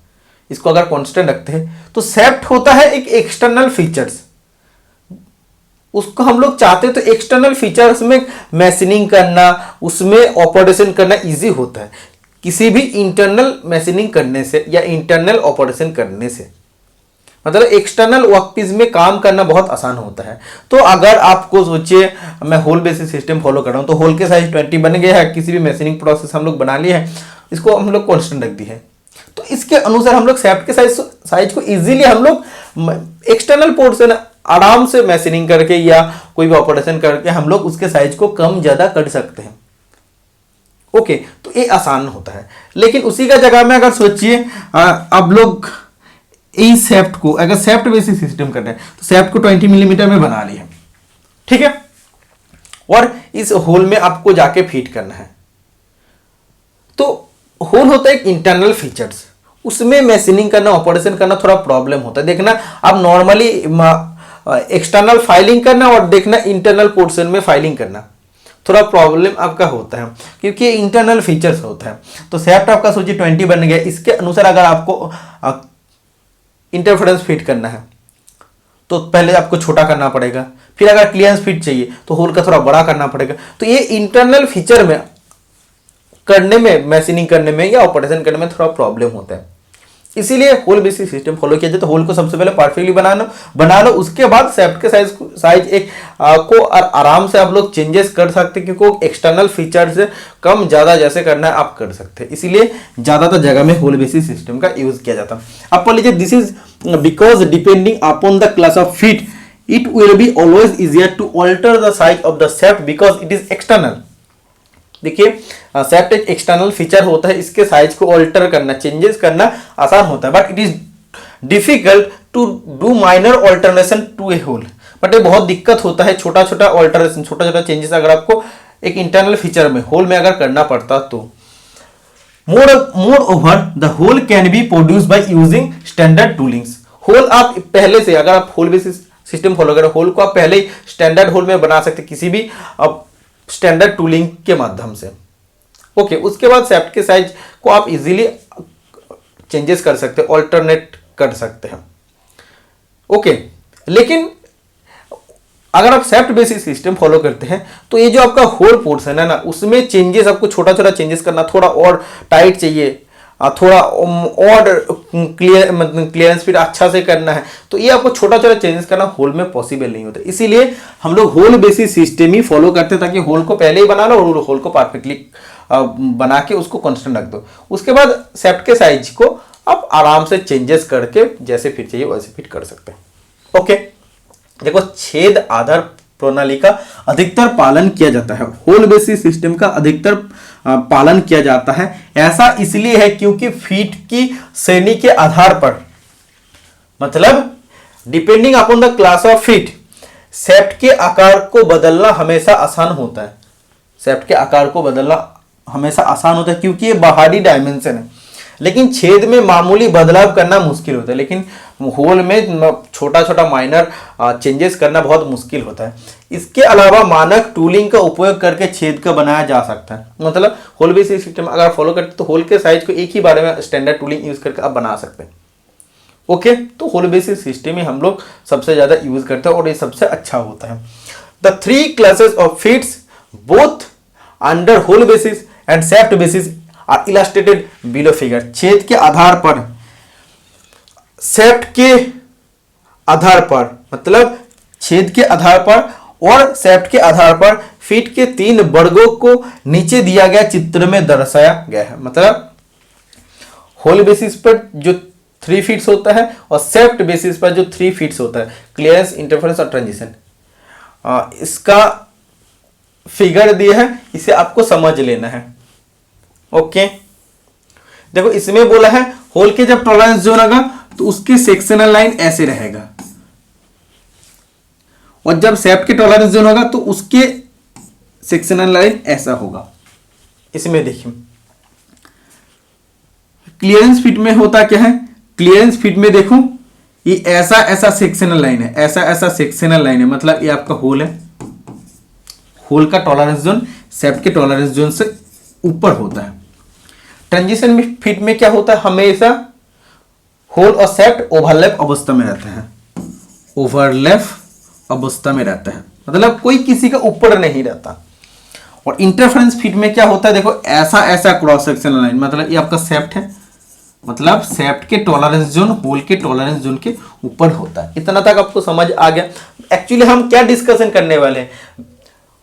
इसको अगर कांस्टेंट रखते हैं। तो शेफ्ट होता है एक एक्सटर्नल फीचर्स, उसको हम लोग चाहते हैं तो एक्सटर्नल फीचर्स में मैशिनिंग करना, उसमें ऑपरेशन करना इजी होता है, किसी भी इंटरनल मैशिनिंग करने से या इंटरनल ऑपरेशन करने से, मतलब एक्सटर्नल वर्कपीस में काम करना बहुत आसान होता है। तो अगर आपको सोचिए मैं होल बेसिस सिस्टम फॉलो कर रहा हूं, तो होल के साइज 20 बन गया है, किसी भी मैशिनिंग प्रोसेस हम लोग बना लिए है, इसको हम लोग कांस्टेंट रख दी है, तो इसके अनुसार हम लोग शेफ्ट के साइज को इजीली हम लोग एक्सटर्नल पोर्शन आराम से मैशिनिंग करके या कोई भी ऑपरेशन करके हम लोग उसके साइज को कम ज्यादा कर सकते हैं। ओके, तो ये आसान होता है। लेकिन उसी का जगह में अगर सोचिए अब लोग इस शेफ्ट को अगर शेफ्ट बेसिस सिस्टम करना है तो शेफ्ट को 20 मिलीमीटर में बना लिया, ठीक है, और इस होल में आपको जाके फिट करना है। तो होल होता है एक इंटरनल फीचर्स, उसमें मैशिनिंग करना ऑपरेशन करना थोड़ा प्रॉब्लम होता है। देखना आप नॉर्मली एक्सटर्नल फाइलिंग करना और देखना इंटरनल पोर्शन में फाइलिंग करना थोड़ा प्रॉब्लम आपका होता है, क्योंकि इंटरनल फीचर्स होता है। तो शेफ्ट आपका सोचिए 20 बन गया, इसके अनुसार अगर आपको इंटरफेरेंस फिट करना है तो पहले आपको छोटा करना पड़ेगा, फिर अगर क्लियरेंस फिट चाहिए तो होल का थोड़ा बड़ा करना पड़ेगा। तो ये इंटरनल फीचर में करने में, मैशिनिंग करने में या ऑपरेशन करने में थोड़ा प्रॉब्लम होता है, इसीलिए होल बेसिस सिस्टम फॉलो किया जाए। तो होल को सबसे पहले परफेक्टली बना लो, उसके बाद शेफ्ट के साइज एक को आराम से आप लोग चेंजेस कर सकते हैं, क्योंकि एक्सटर्नल फीचर से कम ज्यादा जैसे करना है आप कर सकते हैं, इसीलिए ज्यादातर जगह में होल बेसिस सिस्टम का यूज किया जाता है। आप पढ़ लीजिए, this is because depending upon the class of fit it will be always easier to alter the size of the shaft because it is external. देखिए शेफ्ट एक एक्सटर्नल फीचर होता है, इसके साइज को ऑल्टर करना, चेंजेस करना आसान होता है, but it is difficult to do minor alternation to a hole. But ये बहुत दिक्कत होता है छोटा छोटा ऑल्टरेशन, छोटा छोटा चेंजेस अगर आपको एक इंटरनल फीचर में होल में अगर करना पड़ता तो। Moreover the hole can be produce by using standard toolings. Hole आप पहले से, अगर आप होल बेसिस सिस्टम फॉलो करें, होल को आप पहले ही स्टैंडर्ड होल में बना सकते किसी भी स्टैंडर्ड टूलिंग के माध्यम से। ओके, उसके बाद शेफ्ट के साइज को आप इजीली चेंजेस कर सकते हैं, ऑल्टरनेट कर सकते हैं। ओके, लेकिन अगर आप शेफ्ट बेसिस सिस्टम फॉलो करते हैं तो ये जो आपका होल पोर्शन है ना, उसमें चेंजेस आपको छोटा छोटा चेंजेस करना, थोड़ा और टाइट चाहिए, थोड़ा और क्लियरेंस फिट अच्छा से करना है, तो ये आपको छोटा छोटा चेंजेस करना होल में पॉसिबल नहीं होता। इसीलिए हम लोग होल बेसिस सिस्टम ही फॉलो करते हैं, ताकि होल को पहले ही बना लो और होल को परफेक्टली बना के उसको कांस्टेंट रख दो। उसके बाद शेफ्ट के साइज को आप आराम से चेंजेस करके जैसे फिट चाहिए वैसे फिट कर सकते हैं। ओके, देखो छेद आधार प्रणाली का अधिकतर पालन किया जाता है, होल बेसिस सिस्टम का अधिकतर पालन किया जाता है। ऐसा इसलिए है क्योंकि फीट की श्रेणी के आधार पर, मतलब depending upon the class of fit, shaft के आकार को बदलना हमेशा आसान होता है। शेफ्ट के आकार को बदलना हमेशा आसान होता है क्योंकि ये बाहरी डायमेंशन है, लेकिन छेद में मामूली बदलाव करना मुश्किल होता है। लेकिन होल में छोटा छोटा माइनर चेंजेस करना बहुत मुश्किल होता है। इसके अलावा मानक टूलिंग का उपयोग करके छेद का बनाया जा सकता है। मतलब होल बेसिस सिस्टम अगर फॉलो करते तो होल के साइज को एक ही बारे में स्टैंडर्ड टूलिंग यूज करके आप बना सकते हैं। ओके, तो होल बेसिस सिस्टम ही हम लोग सबसे ज्यादा यूज करते हैं और ये सबसे अच्छा होता है। The 3 classes of fits both under hole basis and shaft basis are illustrated below figure. छेद के आधार पर, शेफ्ट के आधार पर, मतलब छेद के आधार पर और शेफ्ट के आधार पर फीट के 3 वर्गों को नीचे दिया गया चित्र में दर्शाया गया है। मतलब होल बेसिस पर जो 3 फीट्स होता है और शेफ्ट बेसिस पर जो 3 फीट्स होता है, क्लियरेंस, इंटरफेरेंस और ट्रांजिशन, इसका फिगर दिया है, इसे आपको समझ लेना है। ओके, देखो इसमें बोला है होल के जब टॉलरेंस जोन होगा तो उसकी सेक्शनल लाइन ऐसे रहेगा, और जब शेफ्ट के टॉलरेंस जोन होगा तो उसके सेक्शनल लाइन ऐसा होगा। इसमें देखिए क्लियरेंस फिट में होता क्या है, क्लियरेंस फिट में देखो ये ऐसा ऐसा सेक्शनल लाइन है, ऐसा ऐसा सेक्शनल लाइन है, मतलब ये आपका होल है। होल का टॉलरेंस जोन शेफ्ट के टॉलरेंस जोन से ऊपर होता है। ट्रांजिशन फिट में क्या होता है, हमेशा होल और शेफ्ट ओवरलैप अवस्था में रहता है, ओवरलैप अवस्था में रहता है, मतलब कोई किसी का ऊपर नहीं रहता। और इंटरफेरेंस फिट में क्या होता है, देखो ऐसा ऐसा क्रॉस सेक्शनल लाइन, मतलब ये आपका शेफ्ट है, मतलब शेफ्ट के टॉलरेंस जोन होल के टॉलरेंस जोन के ऊपर होता है। इतना तक आपको समझ आ गया। एक्चुअली हम क्या डिस्कशन करने वाले हैं,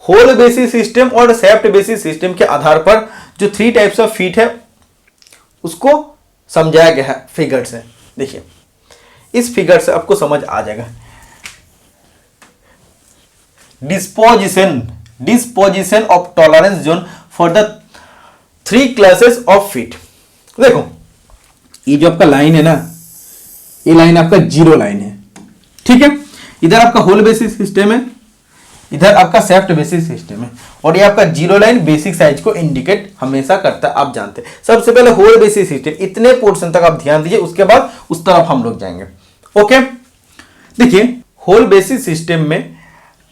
होल बेसिस सिस्टम और शेफ्ट बेसिस सिस्टम के आधार पर जो 3 टाइप्स ऑफ फीट है उसको समझाया गया है फिगर से। देखिए इस फिगर से आपको समझ आ जाएगा। Disposition of tolerance zone for the 3 classes of feet. देखो ये जो आपका लाइन है ना, ये लाइन आपका 0 लाइन है, ठीक है। इधर आपका होल बेसिस सिस्टम है, इधर आपका शेफ्ट बेसिस सिस्टम है, और ये आपका 0 लाइन बेसिक साइज को इंडिकेट हमेशा करता है, आप जानते हैं। सबसे पहले होल बेसिस सिस्टम, इतने पोर्शन तक आप ध्यान दीजिए, उसके बाद उस तरफ हम लोग जाएंगे। ओके, देखिए होल बेसिस सिस्टम में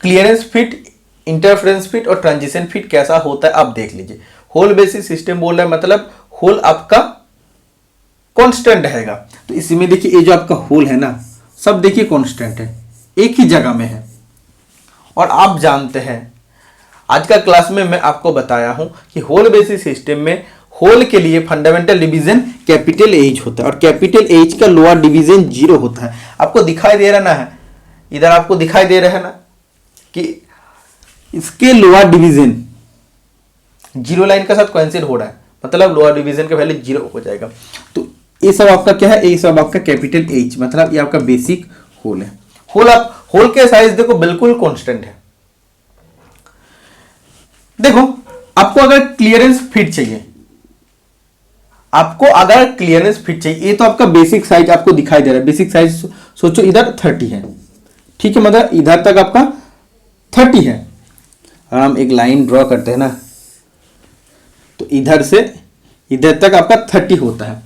क्लियरेंस फिट, इंटरफेरेंस फिट और ट्रांजिशन फिट कैसा होता है आप देख लीजिए। होल बेसिस सिस्टम बोल रहा है मतलब होल आपका कांस्टेंट रहेगा, तो इसमें देखिए ये जो आपका होल है ना, सब देखिए कांस्टेंट है, एक ही जगह में है। और आप जानते हैं आज का क्लास में मैं आपको बताया हूं कि होल बेसिस सिस्टम में होल के लिए फंडामेंटल डिवीजन कैपिटल एच होता है, और कैपिटल एच का लोअर डिवीजन 0 होता है। आपको दिखाई दे रहा ना है, इधर आपको दिखाई दे रहा है ना कि इसके लोअर डिवीजन 0 लाइन के साथ कोइंसाइड हो रहा है, मतलब लोअर डिवीजन का वैल्यू 0 हो जाएगा। तो ये सब आपका क्या है, ये सब आपका कैपिटल एच, मतलब ये आपका बेसिक होल है। होल के साइज देखो बिल्कुल कांस्टेंट है। देखो आपको अगर क्लियरेंस फिट चाहिए, ये तो आपका बेसिक साइज आपको दिखाई दे रहा है। बेसिक साइज सोचो इधर 30 है, ठीक है, मतलब इधर तक आपका 30 है। हम एक लाइन ड्रॉ करते हैं ना, तो इधर से इधर तक आपका 30 होता है।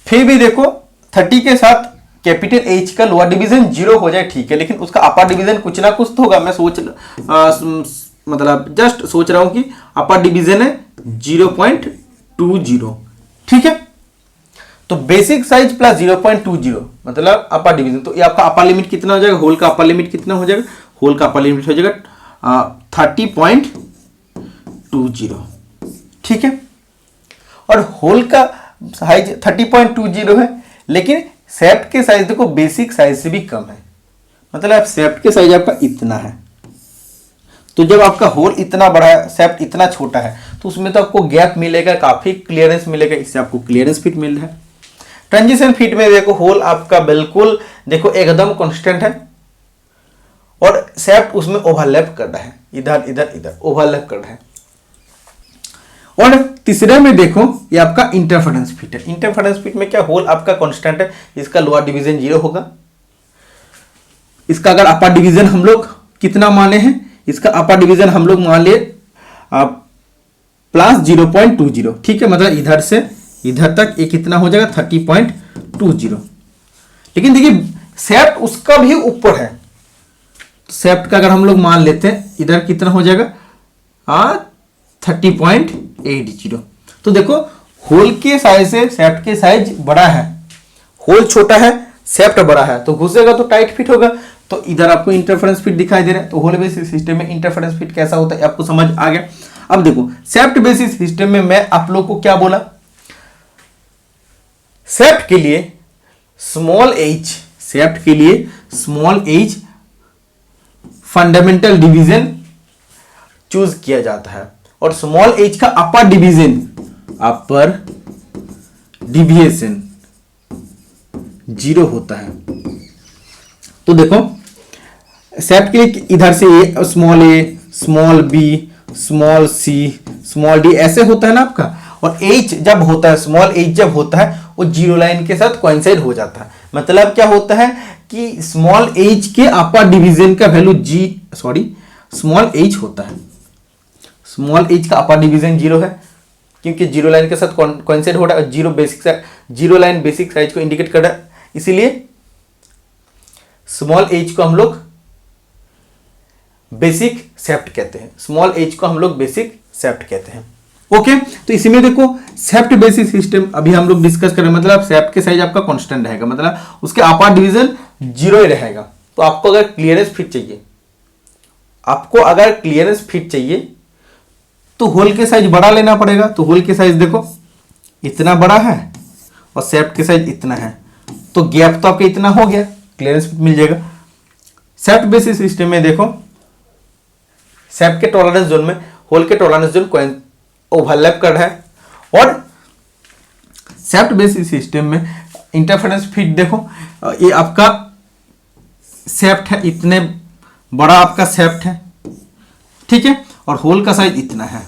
फिर भी देखो 30 के साथ कैपिटल एच का लोअर डिवीजन 0 हो जाए, ठीक है, लेकिन उसका अपर डिवीजन कुछ ना कुछ तो होगा। मैं मतलब जस्ट सोच रहा हूं कि अपर डिवीजन है 0.20, ठीक है। तो बेसिक साइज प्लस 0.20 मतलब अपर डिवीजन, तो ये आपका अपर लिमिट कितना हो जाएगा, होल का अपर लिमिट कितना हो जाएगा, होल का अपर लिमिट हो जाएगा 30.20, ठीक है। और होल का साइज 30.20 है, लेकिन शेफ्ट के साइज देखो बेसिक साइज से भी कम है, मतलब शेफ्ट के साइज आपका इतना है। तो जब आपका होल इतना बड़ा है, शेफ्ट इतना छोटा है, तो उसमें तो आपको गैप मिलेगा, काफी क्लियरेंस मिलेगा, इससे आपको क्लियरेंस फिट मिल रहा है। ट्रांजिशन फिट में देखो होल आपका बिल्कुल देखो एकदम कांस्टेंट है, और शेफ्ट उसमें ओवरलैप कर रहा है, इधर इधर इधर ओवरलैप कर रहा है। और तीसरे में देखो ये आपका इंटरफेरेंस फिट है। इंटरफेरेंस फिट में क्या, होल आपका कांस्टेंट है, इसका लोअर डिवीजन 0 होगा। इसका अगर अपर डिवीजन हम लोग कितना माने हैं, इसका अपर डिवीजन हम लोग मान लिए प्लस 0.20, ठीक है, मतलब इधर से इधर तक ये कितना हो जाएगा 30.20। लेकिन देखिए शेफ्ट उसका भी ऊपर है, शेफ्ट का अगर हम लोग मान लेते हैं इधर कितना हो जाएगा 30.80। तो देखो होल के साइज से शेफ्ट के साइज बड़ा है, होल छोटा है शेफ्ट बड़ा है, तो घुसेगा तो टाइट फिट होगा। तो इधर आपको इंटरफेरेंस फिट दिखाई दे रहा है। तो होल बेसिस सिस्टम में इंटरफेरेंस फिट कैसा होता है आपको समझ आ गया। अब देखो शेफ्ट बेसिस सिस्टम में मैं आप लोग को क्या बोला, शेफ्ट के लिए स्मॉल एच, शेफ्ट के लिए small H fundamental division choose किया जाता है, और स्मॉल एच का अपर डिविएशन 0 होता है। तो देखो शेफ्ट के लिए इधर से ए, small B, small C, small D ऐसे होता है ना आपका, और एच जब होता है, स्मॉल एच जब होता है वो 0 लाइन के साथ कोइंसाइड हो जाता है। मतलब क्या होता है कि स्मॉल एच के अपर डिवीजन का वैल्यू स्मॉल एच होता है, स्मॉल एच का अपर डिवीजन 0 है, क्योंकि 0 लाइन के साथ कोइंसाइड हो रहा है, 0 लाइन बेसिक साइज को इंडिकेट कर रहा है, इसीलिए स्मॉल एच को हम लोग बेसिक शेफ्ट कहते हैं, स्मॉल एच को हम लोग बेसिक शेफ्ट कहते हैं। ओके, तो इसी में देखो शेफ्ट बेसिस सिस्टम अभी हम लोग डिस्कस करें, मतलब शेफ्ट के साइज आपका कांस्टेंट रहेगा, मतलब उसके अपर डिवीजन 0 ही रहेगा। तो आपको अगर क्लियरेंस फिट चाहिए, तो होल के साइज बड़ा लेना पड़ेगा। तो होल के साइज देखो इतना बड़ा है और शेफ्ट के साइज इतना है, तो गैप तो आपका इतना हो गया, क्लियरेंस फिट मिल जाएगा। शेफ्ट बेसिस सिस्टम में देखो शेफ्ट के टॉलरेंस जोन में होल के टॉलरेंस जोन ओवरलैप कर रहा है, और शेफ्ट बेसिस सिस्टम में इंटरफेरेंस फिट देखो ये आपका शेफ्ट है, इतने बड़ा आपका शेफ्ट है, ठीक है, और होल का साइज इतना है,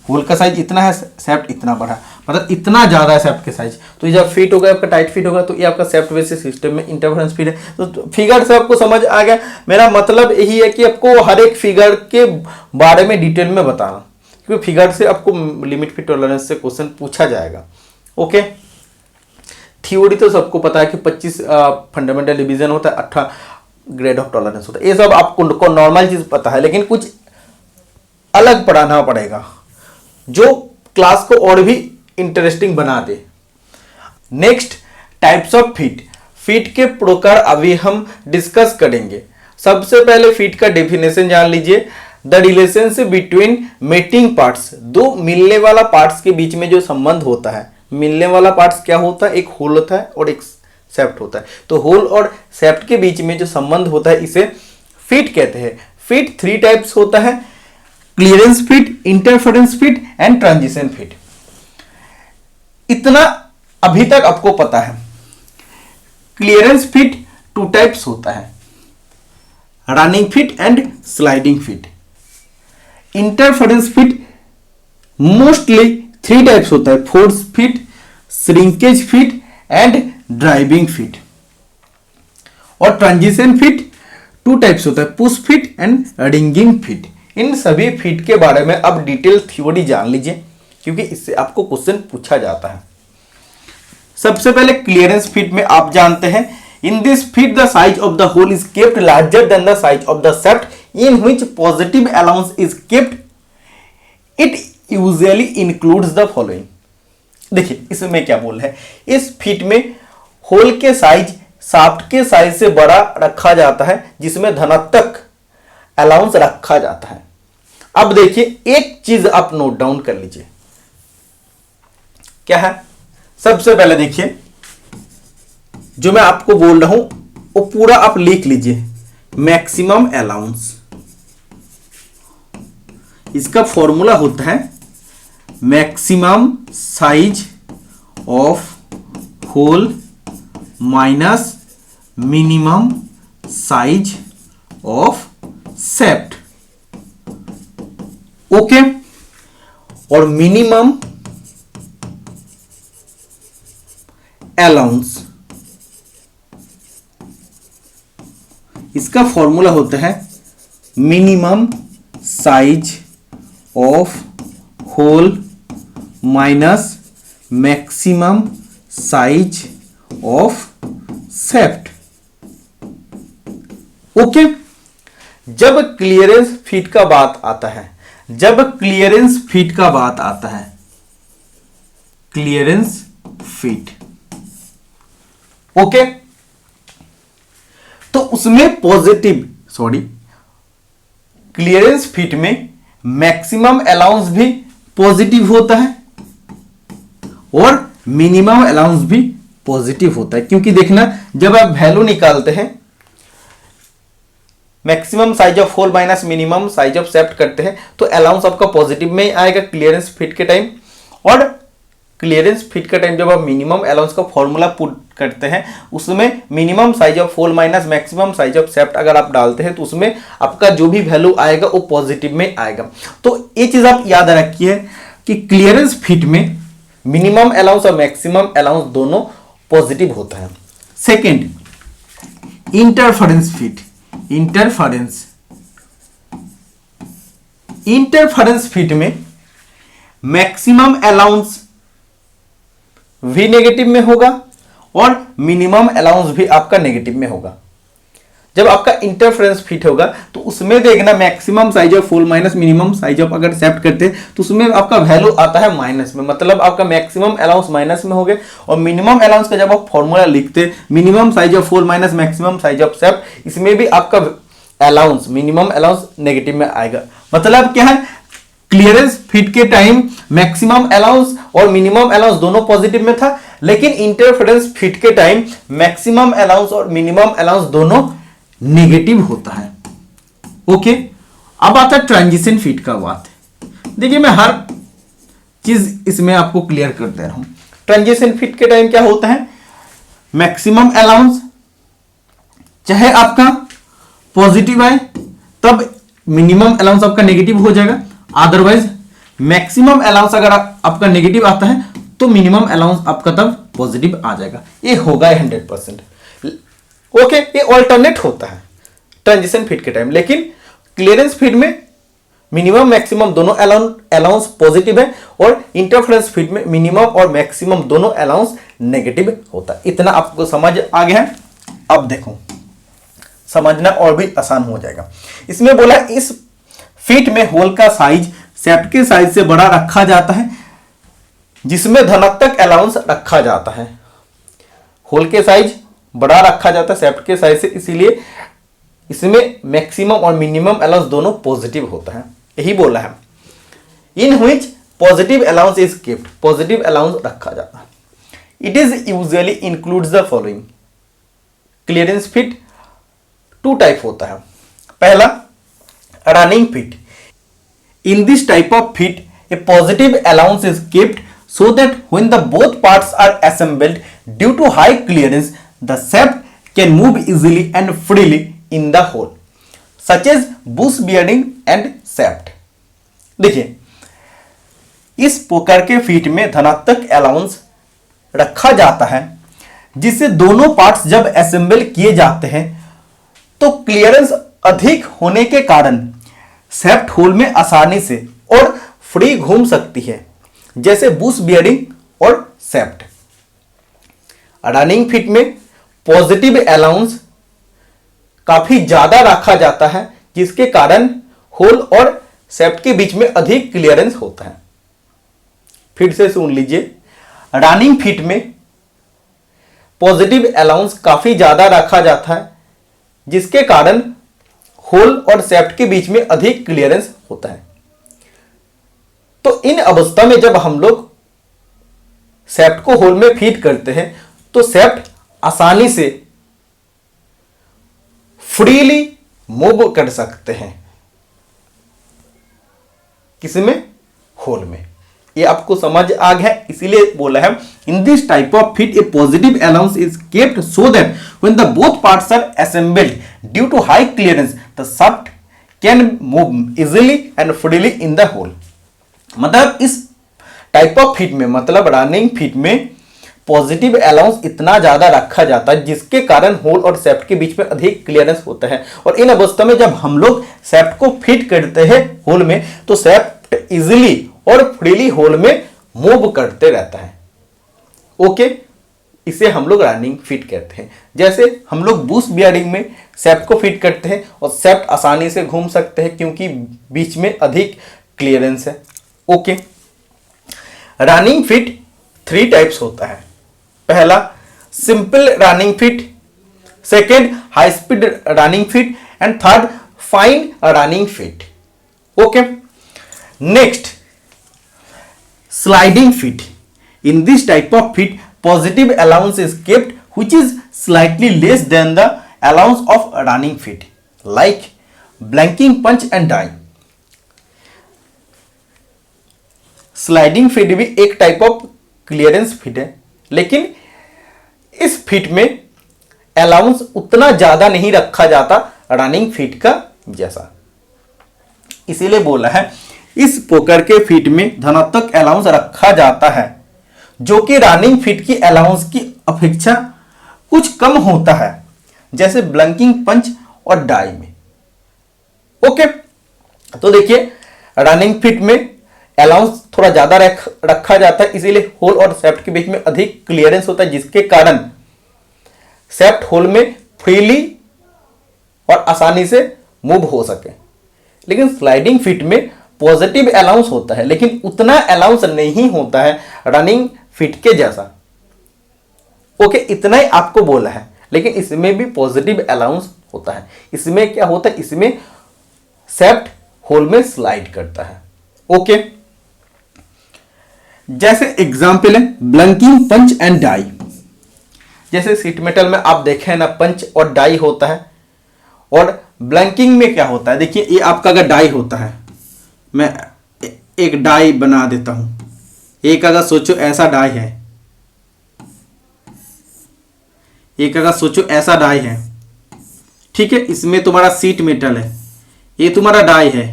होल का साइज इतना है, शेफ्ट इतना बड़ा, मतलब इतना ज्यादा है शेफ्ट के साइज। तो ये जब फिट होगा आपका टाइट फिट होगा, तो ये आपका शेफ्ट बेसिस सिस्टम में इंटरफेरेंस फिट है। तो फिगर से आपको समझ आ गया। मेरा मतलब यही है कि आपको हर एक फिगर के बारे में डिटेल में बताना, क्योंकि फिगर से आपको लिमिट फिट टॉलरेंस से क्वेश्चन पूछा जाएगा। ओके, थ्योरी तो सबको पता है कि 25 फंडामेंटल डिवीजन होता है, 18 ग्रेड ऑफ टॉलरेंस होता है, ये सब आपको नॉर्मल चीज पता है, लेकिन कुछ अलग पढ़ाना पड़ेगा जो क्लास को और भी इंटरेस्टिंग बना दे। नेक्स्ट टाइप्स ऑफ फिट के प्रकार अभी हम डिस्कस करेंगे। सबसे पहले फिट का डेफिनेशन जान लीजिए। The relationship between mating parts, दो मिलने वाला पार्ट्स के बीच में जो संबंध होता है। मिलने वाला पार्ट्स क्या होता है, एक होल होता है और एक शेफ्ट होता है। तो होल और शेफ्ट के बीच में जो संबंध होता है इसे फिट कहते हैं। फिट 3 टाइप्स होता है, clearance fit, interference fit and transition fit. इतना अभी तक आपको पता है। क्लियरेंस फिट 2 टाइप्स होता है, running fit and sliding fit. Interference fit mostly 3 types होता है, force fit, shrinkage fit and driving fit. और ट्रांजिशन फिट 2 टाइप्स होता है, push fit and wringing fit. इन सभी फिट के बारे में अब डिटेल थ्योरी जान लीजिए, क्योंकि इससे आपको क्वेश्चन पूछा जाता है। सबसे पहले क्लियरेंस फिट में आप जानते हैं, in this fit the size of the hole is kept larger than the size of the shaft in which positive allowance is kept. It usually includes the following. देखिए इसमें क्या बोल है, इस फिट में होल के साइज शाफ्ट के size से बड़ा रखा जाता है, जिसमें धनात्मक अलाउंस रखा जाता है। अब देखिए एक चीज आप नोट डाउन कर लीजिए, क्या है, सबसे पहले देखिए, जो मैं आपको बोल रहा हूं वो पूरा आप लिख लीजिए। मैक्सिमम अलाउंस, इसका फॉर्मूला होता है maximum size of hole minus minimum size of shaft. Okay, और मिनिमम अलाउंस, इसका फॉर्मूला होता है minimum size of hole minus maximum size of shaft. Okay, जब क्लियरेंस फीट का बात आता है, जब क्लियरेंस फीट का बात आता है, क्लियरेंस फीट, ओके, तो उसमें क्लियरेंस फीट में मैक्सिमम अलाउंस भी पॉजिटिव होता है और मिनिमम अलाउंस भी पॉजिटिव होता है। क्योंकि देखना, जब आप वैल्यू निकालते हैं, maximum size of hole minus minimum size of shaft करते हैं, तो अलाउंस आपका पॉजिटिव में आएगा क्लियरेंस फिट के टाइम। और क्लियरेंस फिट के टाइम जब आप मिनिमम अलाउंस का फॉर्मूला पुट करते हैं, उसमें minimum size of hole minus maximum size of shaft अगर आप डालते हैं, तो उसमें आपका जो भी वैल्यू आएगा वो पॉजिटिव में आएगा। तो ये चीज आप याद रखिए कि क्लियरेंस फिट में मिनिमम अलाउंस और मैक्सिमम अलाउंस दोनों पॉजिटिव होता है। Second, interference fit. Interference fit में मैक्सिमम अलाउंस भी नेगेटिव में होगा और मिनिमम अलाउंस भी आपका नेगेटिव में होगा। जब आपका इंटरफेरेंस फिट होगा तो उसमें देखना maximum size of hole minus minimum size of अगर सेप्ट करते हैं तो उसमें आपका वैल्यू आता है माइनस में, मतलब आपका मैक्सिमम अलाउंस माइनस में हो गए। और मिनिमम अलाउंस का जब आप फॉर्मूला लिखते minimum size of hole minus maximum size of shaft, इसमें भी आपका अलाउंस मिनिमम अलाउंस नेगेटिव में आएगा। मतलब क्या है, क्लियरेंस फिट के टाइम मैक्सिमम अलाउंस और मिनिमम अलाउंस दोनों पॉजिटिव में था, लेकिन इंटरफेरेंस फिट के टाइम मैक्सिमम अलाउंस और मिनिमम अलाउंस दोनों नेगेटिव होता है। ओके, अब आता है ट्रांजिशन फिट का बात। देखिए, मैं हर चीज इसमें आपको क्लियर कर दे रहा हूं। ट्रांजिशन फिट के टाइम क्या होता है, मैक्सिमम अलाउंस चाहे आपका पॉजिटिव आए तब मिनिमम अलाउंस आपका नेगेटिव हो जाएगा, अदरवाइज मैक्सिमम अलाउंस अगर आपका नेगेटिव आता है तो मिनिमम अलाउंस आपका तब पॉजिटिव आ जाएगा। ये होगा 100%। ओके, ये ऑल्टरनेट होता है ट्रांजिशन फिट के टाइम, लेकिन क्लियरेंस फिट में मिनिमम मैक्सिमम दोनों अलाउंस पॉजिटिव है और इंटरफेरेंस फिट में मिनिमम और मैक्सिमम दोनों अलाउंस नेगेटिव होता है। इतना आपको समझ आ गया है। अब देखो, समझना और भी आसान हो जाएगा। इसमें बोला इस फिट में होल का साइज सेप्ट के साइज से बड़ा रखा जाता है, जिसमें धनात्मक अलाउंस रखा जाता है। होल के साइज बड़ा रखा जाता है सेप्ट के साइज से, इसीलिए इसमें मैक्सिमम और मिनिमम अलाउंस दोनों पॉजिटिव होता है। यही बोला है, इन which positive allowance is kept, positive allowance रखा जाता है। It is usually includes the following. Clearance fit 2 type होता है। पहला, running fit. In this type of fit a positive allowance is kept so that when the both parts are assembled due to high clearance, the shaft can move easily and freely in the hole, such as bush bearing and shaft. देखिए, इस प्रकार के feet में धनात्मक allowance रखा जाता है, जिससे दोनों पार्ट्स जब असेंबल किए जाते हैं तो क्लियरेंस अधिक होने के कारण शेफ्ट होल में आसानी से और फ्री घूम सकती है, जैसे बुश बियरिंग और शेफ्ट। रनिंग फिट में पॉजिटिव अलाउंस काफी ज्यादा रखा जाता है, जिसके कारण होल और शेफ्ट के बीच में अधिक क्लियरेंस होता है। फिर से सुन लीजिए, रनिंग फिट में पॉजिटिव अलाउंस काफी ज्यादा रखा जाता है, जिसके कारण होल और शेफ्ट के बीच में अधिक क्लियरेंस होता है। तो इन अवस्था में जब हम लोग सेफ्ट को होल में फीड करते हैं तो सेफ्ट आसानी से फ्रीली मूव कर सकते हैं। किसमें? होल में। ये आपको समझ आ गया, इसीलिए बोला है in this type of fit a positive allowance is kept so that when the both parts are assembled due to high clearance the shaft can move easily and freely in the hole. मतलब इस type of fit में, मतलब running fit में positive allowance इतना ज्यादा रखा जाता है जिसके कारण होल और सेफ्ट के बीच में अधिक क्लियरेंस होता है। और इन अवस्था में जब हम लोग सेफ्ट को फिट करते हैं होल में तो सेफ्ट इजीली और फ्रीली होल में मूव करते रहता है। ओके, इसे हम लोग रनिंग फिट कहते हैं। जैसे हम लोग बूस्ट बियरिंग में सेफ्ट को फिट करते हैं और सेफ्ट आसानी से घूम सकते हैं क्योंकि बीच में अधिक क्लियरेंस है। ओके, रनिंग फिट 3 टाइप्स होता है। पहला simple running fit, second high speed running fit and third fine running fit. Okay, next sliding fit. In this type of fit, positive allowance is kept which is slightly less than the allowance of running fit, like blanking punch and die. Sliding fit भी एक type of clearance fit है, लेकिन इस fit में allowance उतना ज्यादा नहीं रखा जाता रनिंग फिट का जैसा। इसीलिए बोला है इस पोकर के फिट में धनात्मक अलाउंस रखा जाता है जो कि रनिंग फिट की अलाउंस की अपेक्षा कुछ कम होता है, जैसे ब्लंकिंग पंच और डाई में। ओके, तो देखिए रनिंग फिट में अलाउंस थोड़ा ज्यादा रखा जाता है, इसीलिए होल और सेफ्ट के बीच में अधिक क्लियरेंस होता है जिसके कारण सेफ्ट होल में फ्रीली और आसानी से मूव हो सके। लेकिन स्लाइडिंग फिट में पॉजिटिव अलाउंस होता है लेकिन उतना अलाउंस नहीं होता है रनिंग फिट के जैसा। ओके, इतना ही आपको बोला है, लेकिन इसमें भी पॉजिटिव अलाउंस होता है। इसमें क्या होता है, इसमें सेफ्ट होल में स्लाइड करता है। ओके, जैसे एग्जांपल है ब्लंकिंग पंच एंड डाई। जैसे सीट मेटल में आप देखें ना, पंच और डाई होता है, और ब्लंकिंग में क्या होता है, देखिए ये आपका अगर डाई होता है, मैं एक डाई बना देता हूं। एक अगर सोचो ऐसा डाई है, एक अगर सोचो ऐसा डाई है, ठीक है, इसमें तुम्हारा सीट मेटल है, ये तुम्हारा डाई है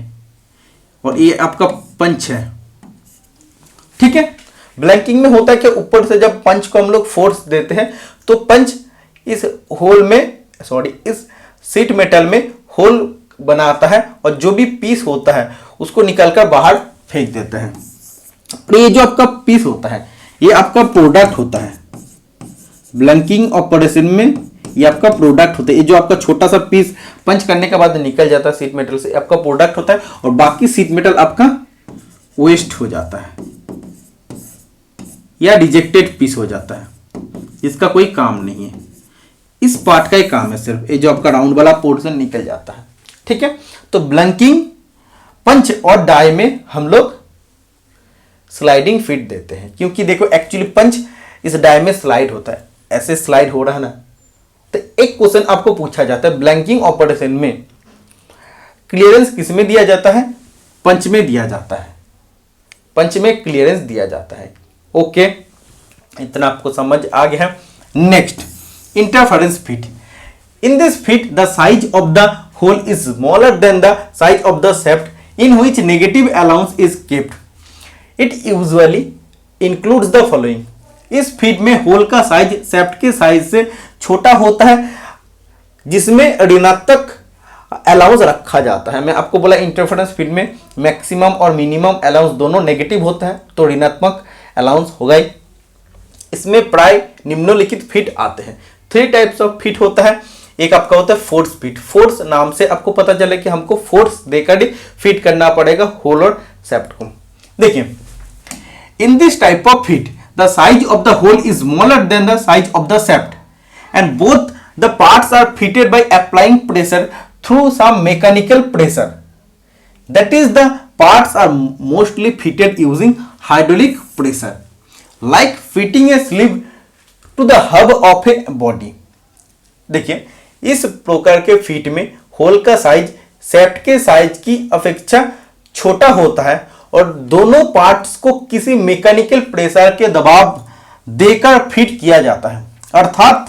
और ये आपका पंच है। ठीक है, ब्लैंकिंग में होता है कि ऊपर से जब पंच को हम लोग फोर्स देते हैं तो पंच इस होल में, सॉरी, इस सीट मेटल में होल बनाता है और जो भी पीस होता है उसको निकलकर बाहर फेंक देते हैं। और ये जो आपका पीस होता है ये आपका प्रोडक्ट होता है। ब्लंकिंग ऑपरेशन में ये आपका प्रोडक्ट होता है। ये जो आपका छोटा सा पीस पंच करने के बाद निकल जाता है सीट मेटल से, आपका प्रोडक्ट होता है, और बाकी सीट मेटल आपका वेस्ट हो जाता है या रिजेक्टेड पीस हो जाता है, इसका कोई काम नहीं है। इस पार्ट का ही काम है सिर्फ, ये जो आपका राउंड वाला पोर्शन निकल जाता है। ठीक है, तो ब्लंकिंग, पंच और डाई में हम लोग स्लाइडिंग फिट देते हैं, क्योंकि देखो एक्चुअली पंच इस डाई में स्लाइड होता है, ऐसे स्लाइड हो रहा है ना। तो एक क्वेश्चन आपको पूछा जाता है, ब्लंकिंग ऑपरेशन में क्लियरेंस किस में दिया जाता है? पंच में दिया जाता है, पंच में क्लियरेंस दिया जाता है। ओके, इतना आपको समझ आ गया है। Next, interference fit. In this fit the size of the hole is smaller than the size of the shaft in which negative allowance is kept. It usually includes the following. इस fit में hole का size shaft के size से छोटा होता है, जिसमें ऋणात्मक अलाउंस रखा जाता है। मैं आपको बोला इंटरफेरेंस फिट में मैक्सिमम और मिनिमम अलाउंस दोनों नेगेटिव होता है, तो ऋणात्मक अलाउंस होगा ही। इसमें प्राय निम्नलिखित फिट आते हैं। 3 टाइप्स ऑफ फिट होता है। एक आपका होता है फोर्स फिट। फोर्स नाम से आपको पता चले कि हमको फोर्स देकर ही फिट करना पड़ेगा होल और शेफ्ट को। देखिए, in this type of fit the size of the hole is smaller than the size of the shaft and both the parts are fitted by applying pressure through some mechanical pressure. That is the parts are mostly fitted using hydraulic pressure. Like fitting a sleeve to the hub of a body. देखिए, इस प्रकार के fit में hole का size shaft के size की अपेक्षा छोटा होता है और दोनों पार्ट्स को किसी मैकेनिकल प्रेशर के दबाव देकर फिट किया जाता है, अर्थात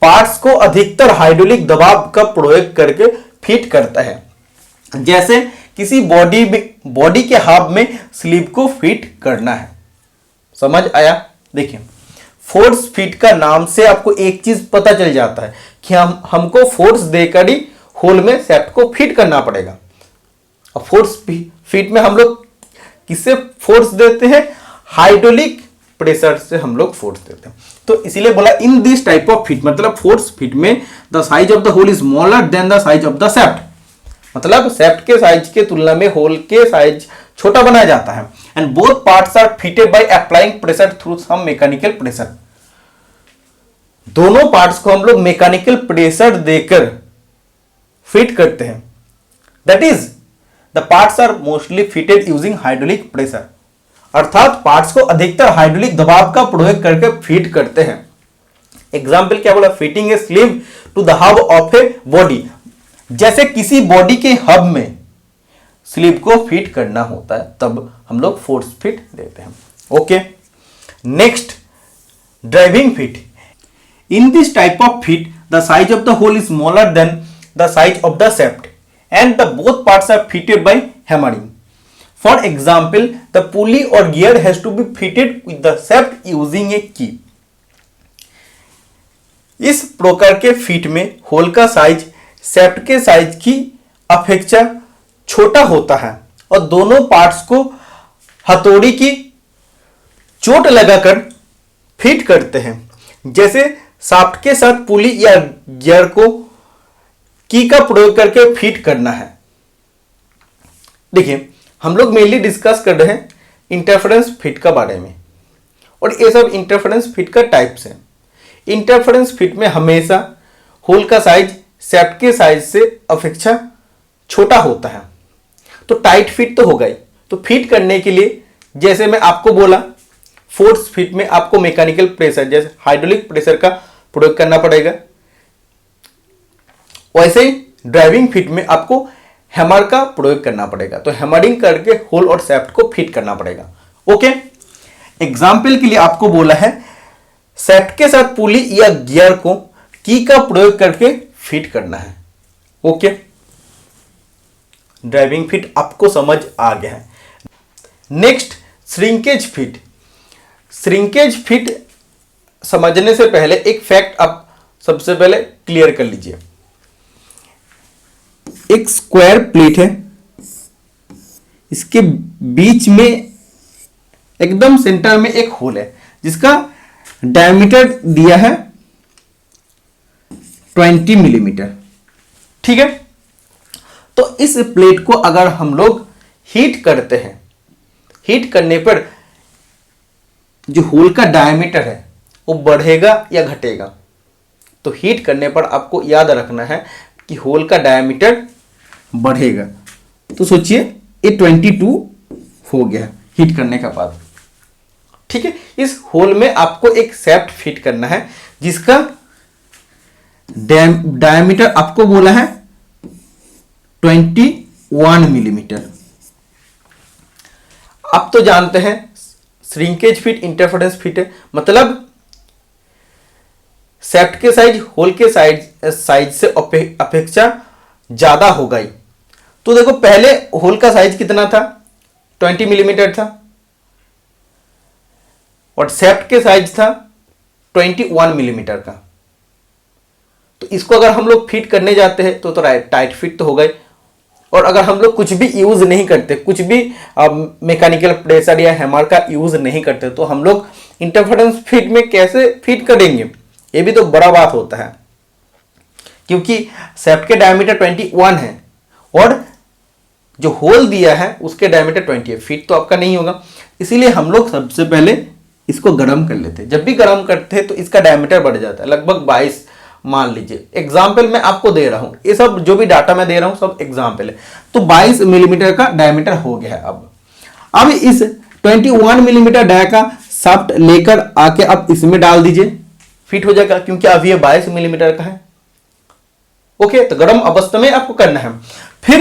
पार्ट्स को अधिकतर हाइड्रोलिक दबाव का प्रयोग करके फिट करता है। जैसे किसी बॉडी के हब में स्लीव को फिट करना है। समझ आया? देखिए, फोर्स फिट का नाम से आपको एक चीज पता चल जाता है कि हमको फोर्स देकर ही होल में शाफ्ट को फिट करना पड़ेगा। और फोर्स फिट में हम लोग किससे फोर्स देते हैं? हाइड्रोलिक प्रेशर से हम लोग फोर्स देते हैं। तो इसीलिए बोला in this type of fit, मतलब फोर्स फिट में the size of the hole is smaller than the size of the shaft, मतलब शाफ्ट के साइज के तुलना में होल के साइज छोटा बनाया जाता है। And both parts are fitted by applying pressure through some mechanical pressure. दोनों पार्ट्स को हम लोग मैकेनिकल प्रेशर देकर फिट करते हैं। That is the parts are mostly fitted using hydraulic pressure, अर्थात पार्ट्स को अधिकतर हाइड्रोलिक दबाव का प्रयोग करके फिट करते हैं। एग्जाम्पल क्या बोला? Fitting a sleeve to the hub of a body, जैसे किसी बॉडी के हब में स्लीव को फिट करना होता है तब हम लोग फोर्स फिट देते हैं। Okay, next driving fit. In this type of fit the size of the hole is smaller than the size of the shaft and the both parts are fitted by hammering. For example, the pulley or gear has to be fitted with the shaft using a key. इस प्रकार के fit में hole का size shaft के size की अपेक्षा छोटा होता है और दोनों पार्ट्स को हथौड़ी की चोट लगाकर फिट करते हैं। जैसे शाफ्ट के साथ पुली या गियर को की का प्रयोग करके फिट करना है। देखिए, हम लोग मेनली डिस्कस कर रहे हैं इंटरफेरेंस फिट का बारे में, और ये सब इंटरफेरेंस फिट का टाइप्स है। इंटरफेरेंस फिट में हमेशा होल का साइज शाफ्ट के साइज से अपेक्षा छोटा होता है। तो टाइट फिट तो होगा ही। तो फिट करने के लिए जैसे मैं आपको बोला, फोर्स फिट में आपको मैकेनिकल प्रेशर जैसे हाइड्रोलिक प्रेशर का प्रयोग करना पड़ेगा, वैसे ही ड्राइविंग फिट में आपको हैमर का प्रयोग करना पड़ेगा। तो हैमरिंग करके होल और शाफ्ट को फिट करना पड़ेगा। ओके, एग्जाम्पल के लिए आपको बोला है शाफ्ट के साथ पुली या गियर को की का प्रयोग करके फिट करना है। ओके, ड्राइविंग फिट आपको समझ आ गया है। Next shrinkage fit. Shrinkage fit समझने से पहले एक फैक्ट आप सबसे पहले क्लियर कर लीजिए। एक स्क्वायर प्लेट है, इसके बीच में एकदम सेंटर में एक होल है जिसका डायमीटर दिया है 20 मिलीमीटर। ठीक है, तो इस प्लेट को अगर हम लोग हीट करते हैं, हीट करने पर जो होल का डायमीटर है वो बढ़ेगा या घटेगा? तो हीट करने पर आपको याद रखना है कि होल का डायमीटर बढ़ेगा। तो सोचिए ये 22 हो गया हीट करने का बाद। ठीक है, इस होल में आपको एक शाफ्ट फिट करना है जिसका डायमीटर आपको बोला है 21 मिलीमीटर। आप तो जानते हैं श्रिंकेज फिट इंटरफेरेंस फिट है, मतलब शाफ्ट के साइज होल के साइज से अपेक्षा ज्यादा होगा ही। तो देखो, पहले होल का साइज कितना था? 20 मिलीमीटर था और शाफ्ट के साइज था 21 मिलीमीटर का। तो इसको अगर हम लोग फिट करने जाते हैं तो टाइट फिट तो होगा ही। और अगर हम लोग कुछ भी यूज नहीं करते, कुछ भी मैकेनिकल प्रेशर या हैमर का यूज नहीं करते, तो हम लोग इंटरफेरेंस फिट में कैसे फिट करेंगे? ये भी तो बड़ा बात होता है, क्योंकि शाफ्ट के डायमीटर 21 है और जो होल दिया है उसके डायमीटर 20 है। फिट तो आपका नहीं होगा, इसीलिए हम लोग सबसे पहले इसको गर्म कर लेते हैं। जब भी गर्म करते हैं तो इसका डायमीटर बढ़ जाता है, लगभग 22 मान लीजिए। एग्जाम्पल मैं आपको दे रहा हूं, ये सब जो भी डाटा मैं दे रहा हूं सब एग्जाम्पल है। तो 22 मिलीमीटर का डायमीटर हो गया है। अब इस 21 मिलीमीटर डाया का शाफ्ट लेकर आके आप इसमें डाल दीजिए, फिट हो जाएगा, क्योंकि अभी ये 22 मिलीमीटर का है। ओके, तो गर्म अवस्था में आपको करना है। फिर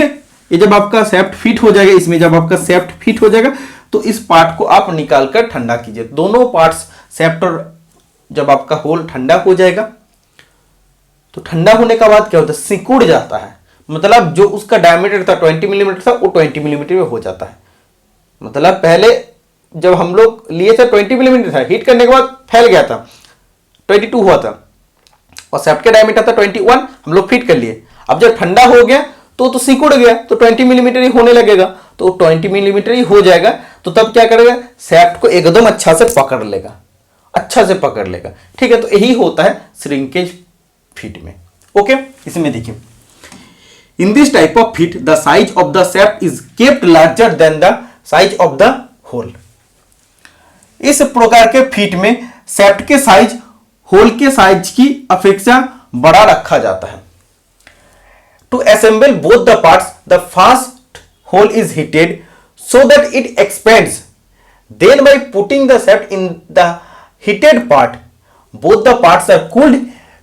ये जब आपका शाफ्ट फिट हो जाएगा, इसमें जब आपका शाफ्ट फिट हो जाएगा तो इस पार्ट को आप निकाल कर ठंडा कीजिए। दोनों पार्ट्स शाफ्ट और जब आपका होल ठंडा हो जाएगा तो ठंडा होने का बाद क्या होता है, सिकुड़ जाता है। मतलब जो उसका डायमीटर था 20 मिलीमीटर था, वो 20 मिलीमीटर में हो जाता है। मतलब पहले जब हम लोग लिए थे 20 मिलीमीटर था, हीट करने के बाद फैल गया था, 22 हुआ था, और शाफ्ट का डायमीटर था 21, हम लोग फिट कर लिए। अब जब ठंडा हो गया तो सिकुड़ गया, तो 20 मिलीमीटर ही होने लगेगा, तो 20 मिलीमीटर ही हो जाएगा। तो तब क्या करेगा, शाफ्ट को एकदम अच्छा से पकड़ लेगा, अच्छा से पकड़ लेगा। ठीक है, तो यही होता है श्रिंकेज फिट में। ओके, इसमें देखिए, in this type of fit the size of the shaft is kept larger than the size of the hole. इस प्रकार के फिट में शाफ्ट के साइज होल के साइज की अपेक्षा बड़ा रखा जाता है। To assemble both the parts, the first hole is heated so that it expands. Then by putting the shaft in the heated part, both the parts are cooled,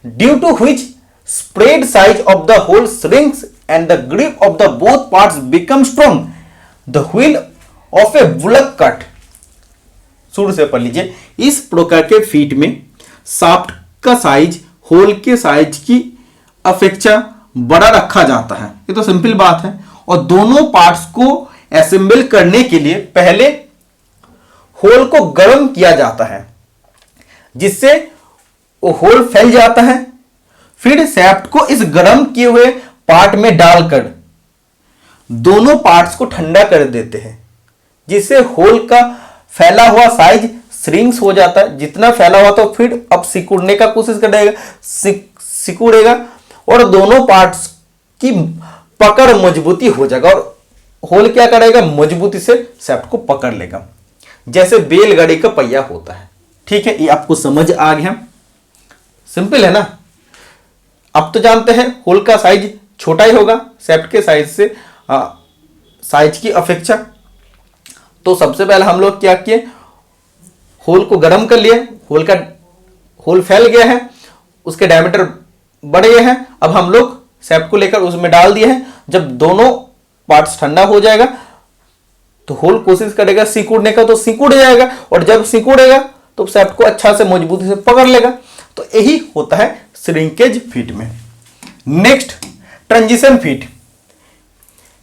due to which spread size of the hole shrinks and the grip of the both parts becomes strong. The wheel of a bullock cart. शुरू से पढ़ लीजिए। इस प्रकार के feet में shaft का size whole के साइज की अपेक्षा बड़ा रखा जाता है। ये तो सिंपल बात है। और दोनों पार्ट्स को असेंबल करने के लिए पहले होल को गर्म किया जाता है, जिससे वो होल फैल जाता है। फिर शाफ्ट को इस गर्म किए हुए पार्ट में डालकर दोनों पार्ट्स को ठंडा कर देते हैं, जिससे होल का फैला हुआ साइज श्रिंक्स हो जाता है। जितना फैला हुआ तो फिर अब सिकुड़ने का कोशिश करेगा, सिकुड़ेगा और दोनों पार्ट्स की पकड़ मजबूती हो जाएगा, और होल क्या करेगा, मजबूती से शाफ्ट को पकड़ लेगा, जैसे बैलगाड़ी का पहिया होता है। ठीक है, ये आपको समझ आ गया, सिंपल है ना। अब तो जानते हैं होल का साइज छोटा ही होगा शाफ्ट के साइज से, साइज की अपेक्षा। तो सबसे पहले हम लोग क्या किए, होल को गर्म कर लिए, होल फैल गया है, उसके डायमीटर बढ़ गए हैं। अब हम लोग शाफ्ट को लेकर उसमें डाल दिए हैं। जब दोनों पार्ट्स ठंडा हो जाएगा तो होल कोशिश करेगा सिकुड़ने का, तो सिकुड़ जाएगा, और जब सिकुड़ेगा तो शाफ्ट को अच्छा से मजबूती से पकड़ लेगा। तो यही होता है श्रिंकेज फिट में। Next, transition fit.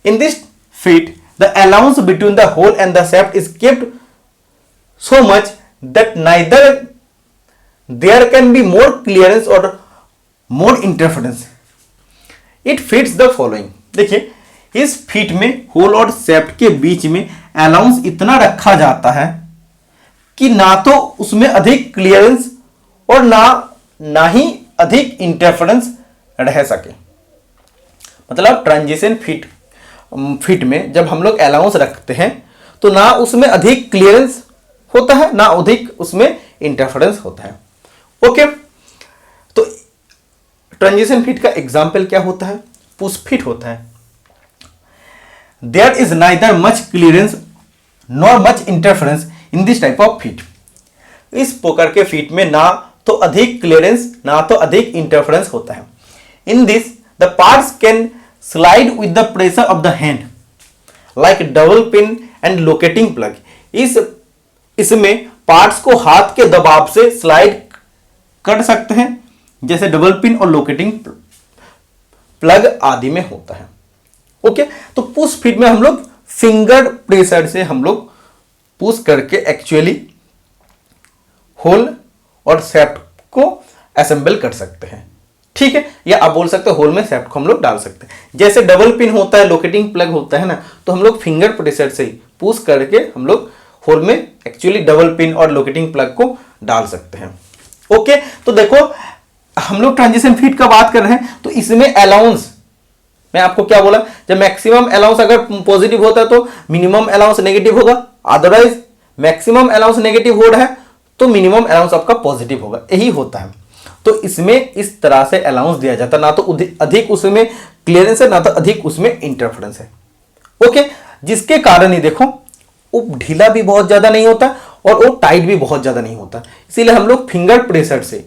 In this fit the allowance between the hole and the shaft is kept so much that neither there can be more clearance और more interference. It fits the following. देखिए, इस fit में whole और shaft के बीच में allowance इतना रखा जाता है कि ना तो उसमें अधिक क्लियरेंस और ना ही अधिक इंटरफेरेंस रह सके। मतलब ट्रांजिशन फिट में जब हम लोग अलाउंस रखते हैं तो ना उसमें अधिक क्लियरेंस होता है, ना अधिक उसमें इंटरफेरेंस होता है। ओके, तो ट्रांजिशन फिट का एग्जाम्पल क्या होता है, पुश फिट होता है। There is neither much clearance nor much interference in this type of fit. इस प्रकार के फिट में ना तो अधिक क्लियरेंस ना तो अधिक इंटरफेरेंस होता है। In this the parts can slide with the pressure of the hand like double pin and locating plug. इसमें पार्ट्स को हाथ के दबाव से स्लाइड कर सकते हैं, जैसे डबल पिन और लोकेटिंग प्लग आदि में होता है। ओके, तो पुश फिट में हम लोग फिंगर प्रेशर से हम लोग पुश करके एक्चुअली होल और शाफ्ट को असेंबल कर सकते हैं। ठीक है, या आप बोल सकते हैं होल में शाफ्ट को हम लोग डाल सकते हैं। जैसे डबल पिन होता है, लोकेटिंग प्लग होता है ना, तो हम लोग फिंगर प्रेशर से ही पुश करके हम लोग होल में एक्चुअली डबल पिन और लोकेटिंग प्लग को डाल सकते हैं। ओके, तो देखो हम लोग ट्रांजिशन फिट का बात कर रहे हैं, तो इसमें अलाउंस मैं आपको क्या बोला, जब मैक्सिमम अलाउंस अगर पॉजिटिव होता है तो मिनिमम अलाउंस नेगेटिव होगा, अदरवाइज मैक्सिमम अलाउंस नेगेटिव हो रहा है तो मिनिमम अलाउंस आपका पॉजिटिव होगा, यही होता है। तो इसमें इस तरह से अलाउंस दिया जाता है, ना तो अधिक उसमें क्लियरेंस है ना तो अधिक उसमें इंटरफेरेंस है। ओके, जिसके कारण ही देखो ढीला भी बहुत ज्यादा नहीं होता और वो टाइट भी बहुत ज़्यादा नहीं होता, इसीलिए हम लोग फिंगर प्रेशर से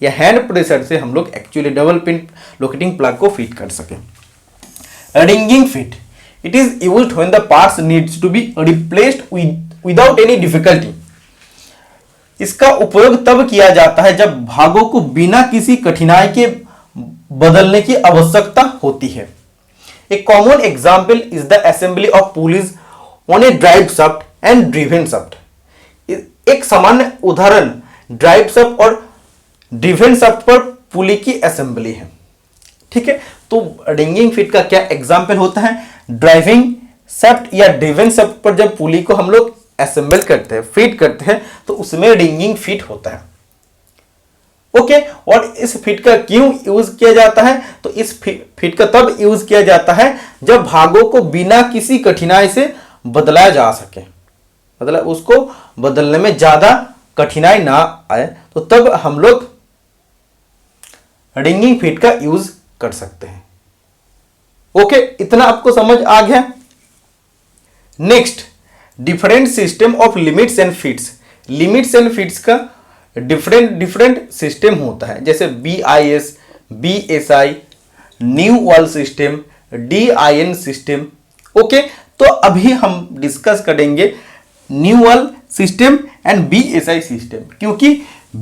या हैंड प्रेशर से हम लोग actually double pin locating plug को फिट कर सकें। Ringing fit, it is used when the parts needs to be replaced without any difficulty. इसका उपयोग तब किया जाता है जब भागों को बिना किसी कठिनाई के बदलने की आवश्यकता होती है। A common example is the assembly of pulleys on a drive shaft and driven shaft. एक सामान्य उदाहरण ड्राइव शाफ्ट और ड्रिवेन शाफ्ट पर पुली की असेंबली है। ठीक है, तो रिंगिंग फिट का क्या एग्जाम्पल होता है, ड्राइविंग शाफ्ट या ड्रिवेन शाफ्ट पर जब पुली को हम लोग असेंबल करते हैं, फिट करते हैं, तो उसमें रिंगिंग फिट होता है। ओके, और इस फिट का क्यों यूज किया जाता है, तो इस फिट का तब यूज किया जाता है जब भागों को बिना किसी कठिनाई से बदला जा सके, मतलब उसको बदलने में ज्यादा कठिनाई ना आए, तो तब हम लोग रिंगिंग फिट का यूज कर सकते हैं। ओके, इतना आपको समझ आ गया। Next, different system of limits and fits. Limits and fits का डिफरेंट सिस्टम होता है, जैसे BIS, BSI, new wall system, DIN system. Okay, तो अभी हम डिस्कस करेंगे Newall system and BSI system, क्योंकि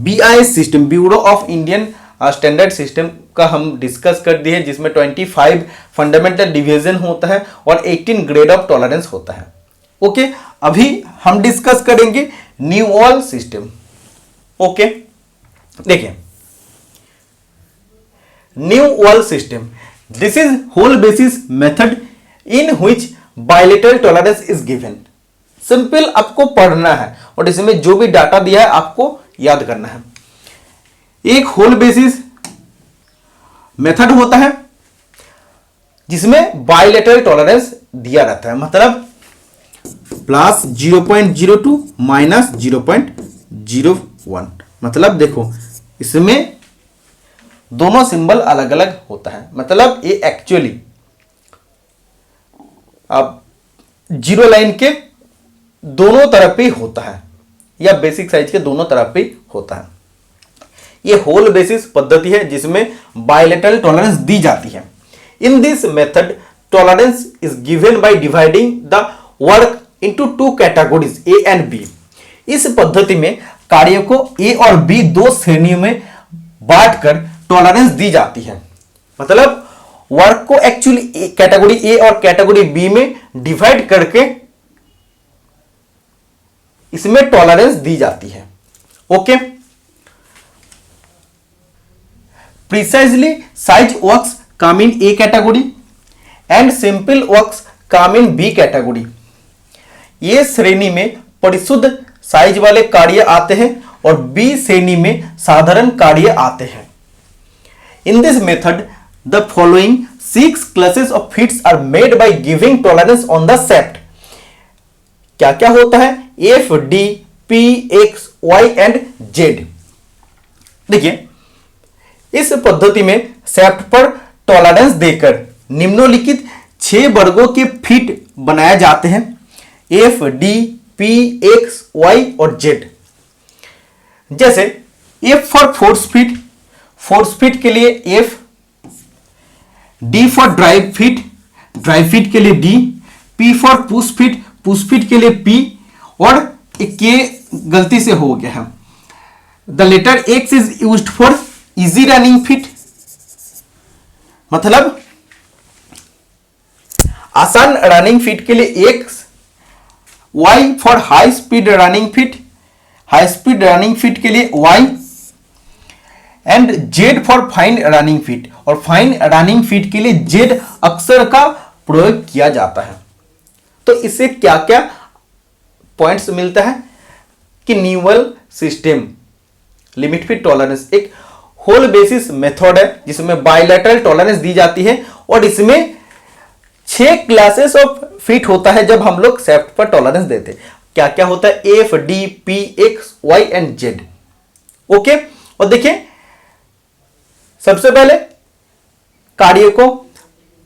BIS system, bureau of Indian standard system का हम डिस्कस कर दिए, जिसमें 25 फंडामेंटल डिवीजन होता है और 18 ग्रेड ऑफ टॉलरेंस होता है। ओके, अभी हम डिस्कस करेंगे न्यू वॉल सिस्टम। ओके, देखिए Newall system, this is hole basis method in which bilateral tolerance is given. Simple आपको पढ़ना है और इसमें जो भी डाटा दिया है आपको याद करना है। एक होल बेसिस मेथड होता है जिसमें बायलेटरल टॉलरेंस दिया रहता है, मतलब प्लस 0.02 माइनस 0.01। मतलब देखो इसमें दोनों सिंबल अलग अलग होता है, मतलब ये एक्चुअली अब जीरो लाइन के दोनों तरफ ही होता है या बेसिक साइज के दोनों तरफ ही होता है। ये होल बेसिस पद्धति है जिसमें बायलेटरल टॉलरेंस दी जाती है। In this method tolerance is given by dividing the work into two categories A and B। इस पद्धति में कार्यों को A और B दो श्रेणियों में बांटकर टॉलरेंस दी जाती है, मतलब वर्क को एक्चुअली कैटेगरी A और कैटेगरी B में डिवाइड करके इसमें टॉलरेंस दी जाती है। Okay, precisely size works come in A category and simple works come in B category. ये श्रेणी में परिशुद्ध साइज वाले कार्य आते हैं और B श्रेणी में साधारण कार्य आते हैं। In this method the following 6 classes of fits are made by giving tolerance on the shaft. क्या क्या होता है, F, D, P, X, Y and Z। देखिए इस पद्धति में शाफ्ट पर टॉलरेंस देकर निम्नलिखित 6 वर्गों के फिट बनाए जाते हैं, F, D, P, X, Y और Z। जैसे F for force fit, force fit के लिए F, D for drive fit के लिए D, P for push fit के लिए P, और एक ये गलती से हो गया है, the letter X is used for easy running fit, मतलब आसान रनिंग फिट के लिए X, Y for high speed running fit के लिए Y, and Z for fine running fit, और फाइन रनिंग फिट के लिए Z अक्षर का प्रयोग किया जाता है। तो इससे क्या क्या पॉइंट्स मिलता है कि new wall system limit fit tolerance एक होल बेसिस मेथड है जिसमें बायलैटरल टॉलरेंस दी जाती है और इसमें 6 क्लासेस ऑफ फिट होता है जब हम लोग शाफ्ट पर टॉलरेंस देते हैं। क्या क्या होता है, F, D, P, X, Y and Z। Okay, और देखिए सबसे पहले कार्य को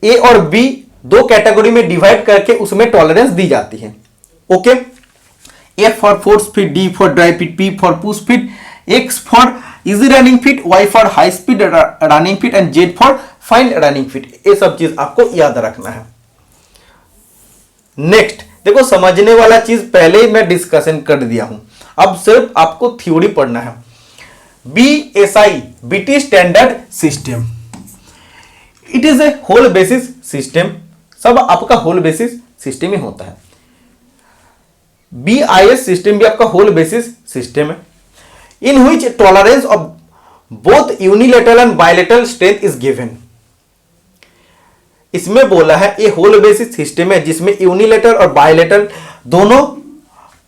A और B दो कैटेगरी में डिवाइड करके उसमें टॉलरेंस दी जाती है। Okay, F for force feed, D for dry feed, P for push feed, X for easy running feed, Y for high speed running feed and Z for fine running feed। ये सब चीज आपको याद रखना है। नेक्स्ट देखो, समझने वाला चीज पहले ही मैं डिस्कशन कर दिया हूं, अब सिर्फ आपको थ्योरी पढ़ना है। BSI BT standard system, it is a hole basis system, सब आपका होल बेसिस सिस्टम ही होता है। BIS सिस्टम भी आपका होल बेसिस सिस्टम है, in which tolerance of both unilateral and bilateral strength is given. इसमें बोला है ये होल बेसिस सिस्टम है जिसमें यूनिलैटरल और बायलैटरल दोनों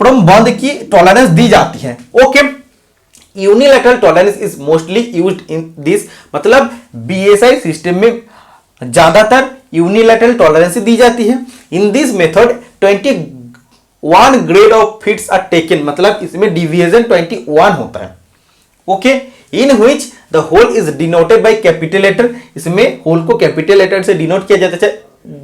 बंद की टॉलरेंस दी जाती है। Okay, unilateral tolerance is mostly used in this, मतलब BSI सिस्टम में ज्यादातर यूनिलैटरल टॉलरेंस दी जाती है। In this method 21 grade of fits are taken, मतलब इसमें डिवीजन 21 होता है। Okay, in which the hole is denoted by capital letter, इसमें होल को कैपिटल लेटर से डिनोट किया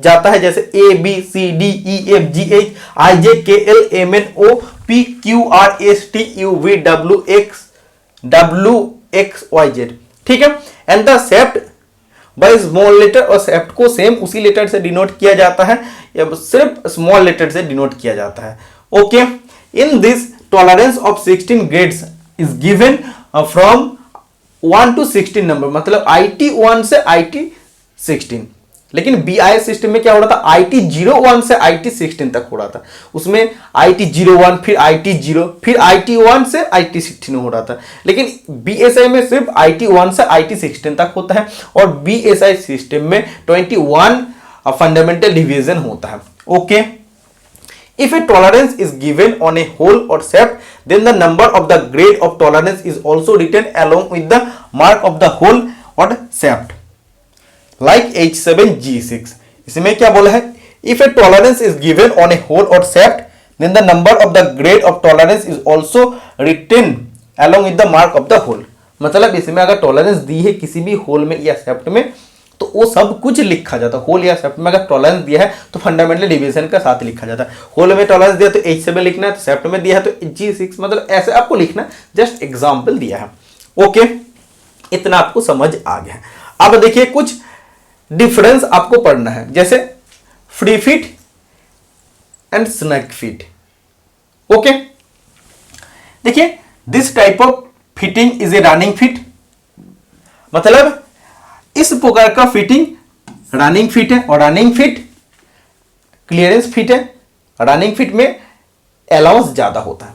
जाता है, जैसे ABCDEFGHIJKLMNOPQRSTUVWXYZ, ठीक है। And the shaft by small letter, और सेफ्ट को सेम उसी लेटर से डिनोट किया जाता है या सिर्फ स्मॉल लेटर से डिनोट किया जाता है। Okay, in this tolerance of 16 grades is given from 1 to 16 number, मतलब IT1 से IT16। लेकिन BIS सिस्टम में क्या हो रहा था, IT01 से IT16 तक हो रहा था, उसमें IT01 फिर IT0 फिर IT1 से IT16 हो रहा था। लेकिन BSI में सिर्फ IT1 से IT16 तक होता है, और BSI सिस्टम में 21 फंडामेंटल डिवीजन होता है। Okay, if a tolerance is given on a hole or shaft, then the number of the grade of tolerance is also written along with the mark of the hole or shaft, like H7G6। इसमें क्या बोला है, if a tolerance is given on a hole or shaft, then the number of the grade of tolerance is also written along with the mark of the hole। मतलब इसमें अगर tolerance दी है किसी भी होल में या शेफ्ट में तो वो सब कुछ लिखा जाता है। होल या शेफ्ट में अगर टॉलरेंस दिया है तो फंडामेंटल डिवीजन का साथ लिखा जाता है। होल में टॉलरेंस दिया तो H7 लिखना है, तो शेफ्ट में दिया है तो G6, मतलब ऐसे आपको लिखना, जस्ट एग्जांपल दिया है। ओके, इतना आपको समझ आ गया। अब देखिए कुछ डिफरेंस आपको पढ़ना है, जैसे free fit and snug fit. Okay, देखिए this type of fitting is a running fit, मतलब इस प्रकार का फिटिंग रनिंग फिट है, और रनिंग फिट क्लियरेंस फिट है। रनिंग फिट में अलाउंस ज्यादा होता है।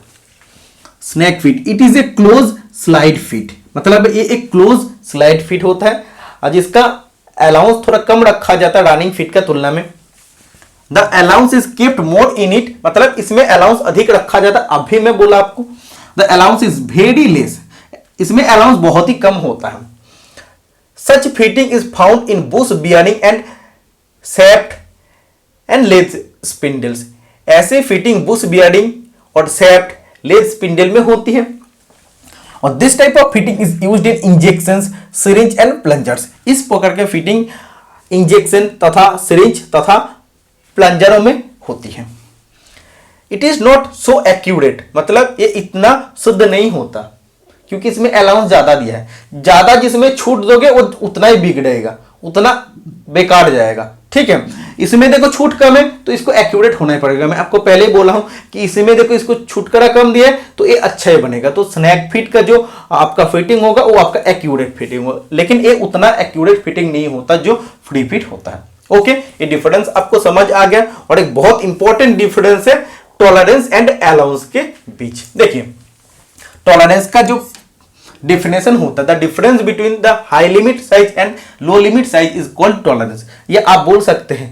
Snug fit, it is a close slide fit, मतलब ये एक क्लोज स्लाइड फिट होता है और जिसका अलाउंस थोड़ा कम रखा जाता है रनिंग फिट का तुलना में। The allowance is kept more in it, मतलब इसमें अलाउंस अधिक रखा जाता है। अभी मैं बोला आपको the allowance is very less, इसमें अलाउंस बहुत ही कम होता है। Such fitting is found in bush bearing and shaft and lathe spindles। ऐसे फिटिंग बुश बियरिंग और shaft, lathe spindle में होती है। और this type of fitting is used in injections, syringe and plungers। इस प्रकार के फिटिंग इंजेक्शन तथा सिरिंज तथा प्लंजरों में होती है। It is not so accurate, मतलब ये इतना शुद्ध नहीं होता क्योंकि इसमें अलाउंस ज्यादा दिया है। ज्यादा जिसमें छूट दोगे वो उतना ही बिगड़ेगा, उतना बेकार जाएगा, ठीक है। इसमें देखो छूट कम है तो इसको एक्यूरेट होना ही पड़ेगा। मैं आपको पहले ही बोला हूं कि इसमें देखो इसको छुटकारा कम दिया है तो ये अच्छा ही बनेगा। तो स्नैक फिट का जो आपका फिटिंग होगा वो आपका एक्यूरेट फिटिंग होगा, लेकिन ये उतना एक्यूरेट फिटिंग नहीं होता जो फ्री फिट होता है। ओके, ये डिफरेंस आपको समझ आ गया। और एक बहुत इंपॉर्टेंट डिफरेंस है टॉलरेंस एंड अलाउंस के बीच। देखिए टॉलरेंस का जो डिफिनेशन होता है, the difference between the high limit size and low limit size is called tolerance. ये आप बोल सकते हैं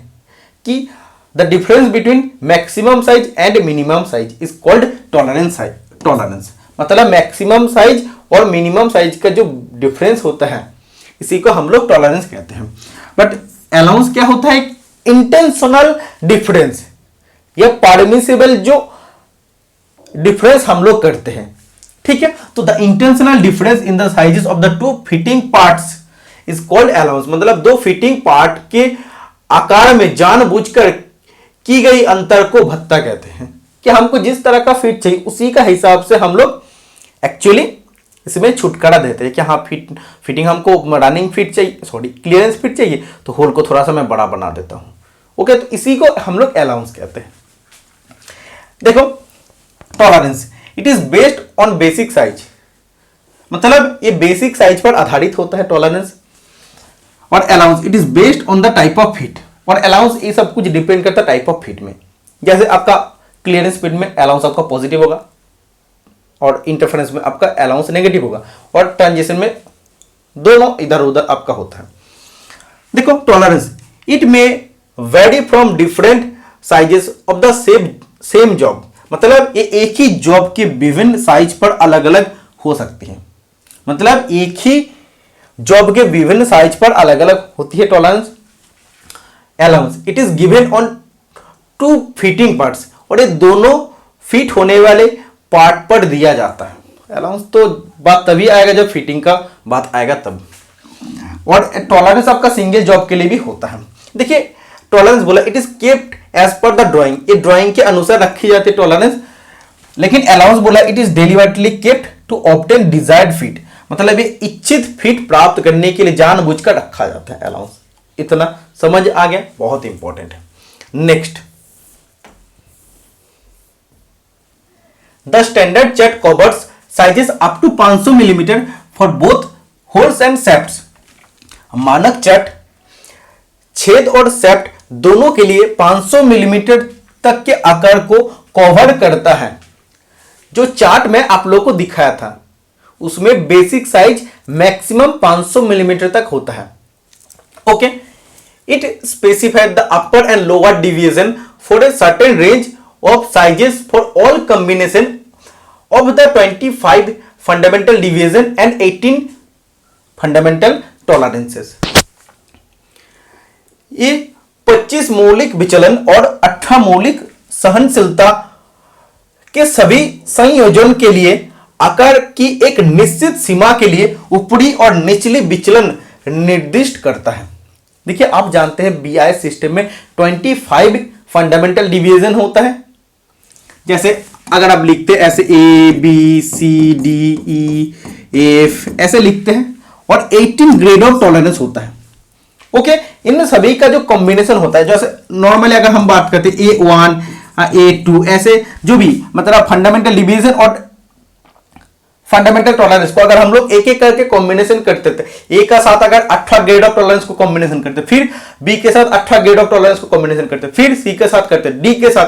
कि the difference between maximum size and minimum size is called tolerance. Tolerance मतलब मैक्सिमम साइज और मिनिमम साइज का जो डिफरेंस होता है इसी को हम लोग टॉलरेंस कहते हैं। बट अलाउंस क्या होता है, इंटेंशनल डिफरेंस या परमिसिबल जो डिफरेंस हम लोग करते हैं, ठीक है। तो the intentional difference in the sizes of the two fitting parts is called allowance. मतलब दो फिटिंग पार्ट के आकार में जानबूझकर की गई अंतर को भत्ता कहते हैं, कि हमको जिस तरह का फिट चाहिए उसी का हिसाब से हम लोग एक्चुअली इसमें छुटकारा देते हैं कि हाँ फिटिंग हमको रनिंग फिट चाहिए, सॉरी क्लियरेंस फिट चाहिए, तो होल को थोड़ा सा मैं बड़ा बना देता हूँ। ओके, तो इसी को हम लोग अलाउंस कहते हैं। देखो tolerance, it is based on basic size, मतलब ये बेसिक साइज पर आधारित होता है टॉलरेंस। और allowance, it is based on the type of fit, और अलाउंस ये सब कुछ डिपेंड करता है टाइप ऑफ फिट में। जैसे आपका क्लियरेंस फिट में अलाउंस आपका पॉजिटिव होगा और इंटरफेरेंस में आपका अलाउंस नेगेटिव होगा, और ट्रांजिशन में दोनों इधर उधर आपका होता है। देखो tolerance, it may very from different sizes of the same job, मतलब ये एक ही जॉब के विभिन्न साइज पर अलग अलग हो सकती है, मतलब एक ही जॉब के विभिन्न साइज पर अलग अलग होती है tolerance. Allowance, it is given on two fitting parts, और ये दोनों फिट होने वाले पार्ट पर दिया जाता है। अलाउंस तो बात तभी आएगा जब फिटिंग का बात आएगा तब। और टॉलरेंस आपका सिंगल जॉब के लिए भी होता है। देखिए टॉलरेंस बोला it is kept as per the drawing, ये ड्राइंग के अनुसार रखी जाती है टॉलरेंस। लेकिन अलाउंस बोला it is deliberately kept to obtain desired fit, मतलब ये इच्छित फिट प्राप्त करने के लिए जानबूझकर रखा जाता है अलाउंस। इतना समझ आ गया, बहुत इंपॉर्टेंट है। Next, the standard chart covers sizes up to 500 millimetre for both holes and shafts. मानक चैट छेद और सेप्ट दोनों के लिए 500 मिलीमीटर तक के आकार को कवर करता है। जो चार्ट में आप लोगों को दिखाया था उसमें बेसिक साइज मैक्सिमम 500 मिलीमीटर तक होता है। Okay, it specified the upper and lower division for a certain range of sizes for all combination of the 25 fundamental division and 18 fundamental tolerances। ये 25 मौलिक विचलन और 18 मौलिक सहनशीलता के सभी संयोजन के लिए आकार की एक निश्चित सीमा के लिए ऊपरी और निचली विचलन निर्दिष्ट करता है। देखिए आप जानते हैं BIS सिस्टम में 25 फंडामेंटल डिवीजन होता है। जैसे अगर आप लिखते हैं ऐसे ABCDEF ऐसे लिखते हैं, और 18 ग्रेड ऑफ टॉलरेंस होता है। ओके, इनमें सभी का जो कॉम्बिनेशन होता है, जैसे नॉर्मली अगर हम बात करते हैं A1 A2 ऐसे जो भी मतलब फंडामेंटल डिवीजन और फंडामेंटल टॉलरेंस को अगर हम लोग एक एक करके कॉम्बिनेशन करते थे, ए का साथ अगर 18 ग्रेड ऑफ टॉलरेंस को कॉम्बिनेशन करते, फिर बी के साथ 18 ग्रेड ऑफ टॉलरेंस को कॉम्बिनेशन करते, फिर सी के साथ करते, डी के साथ,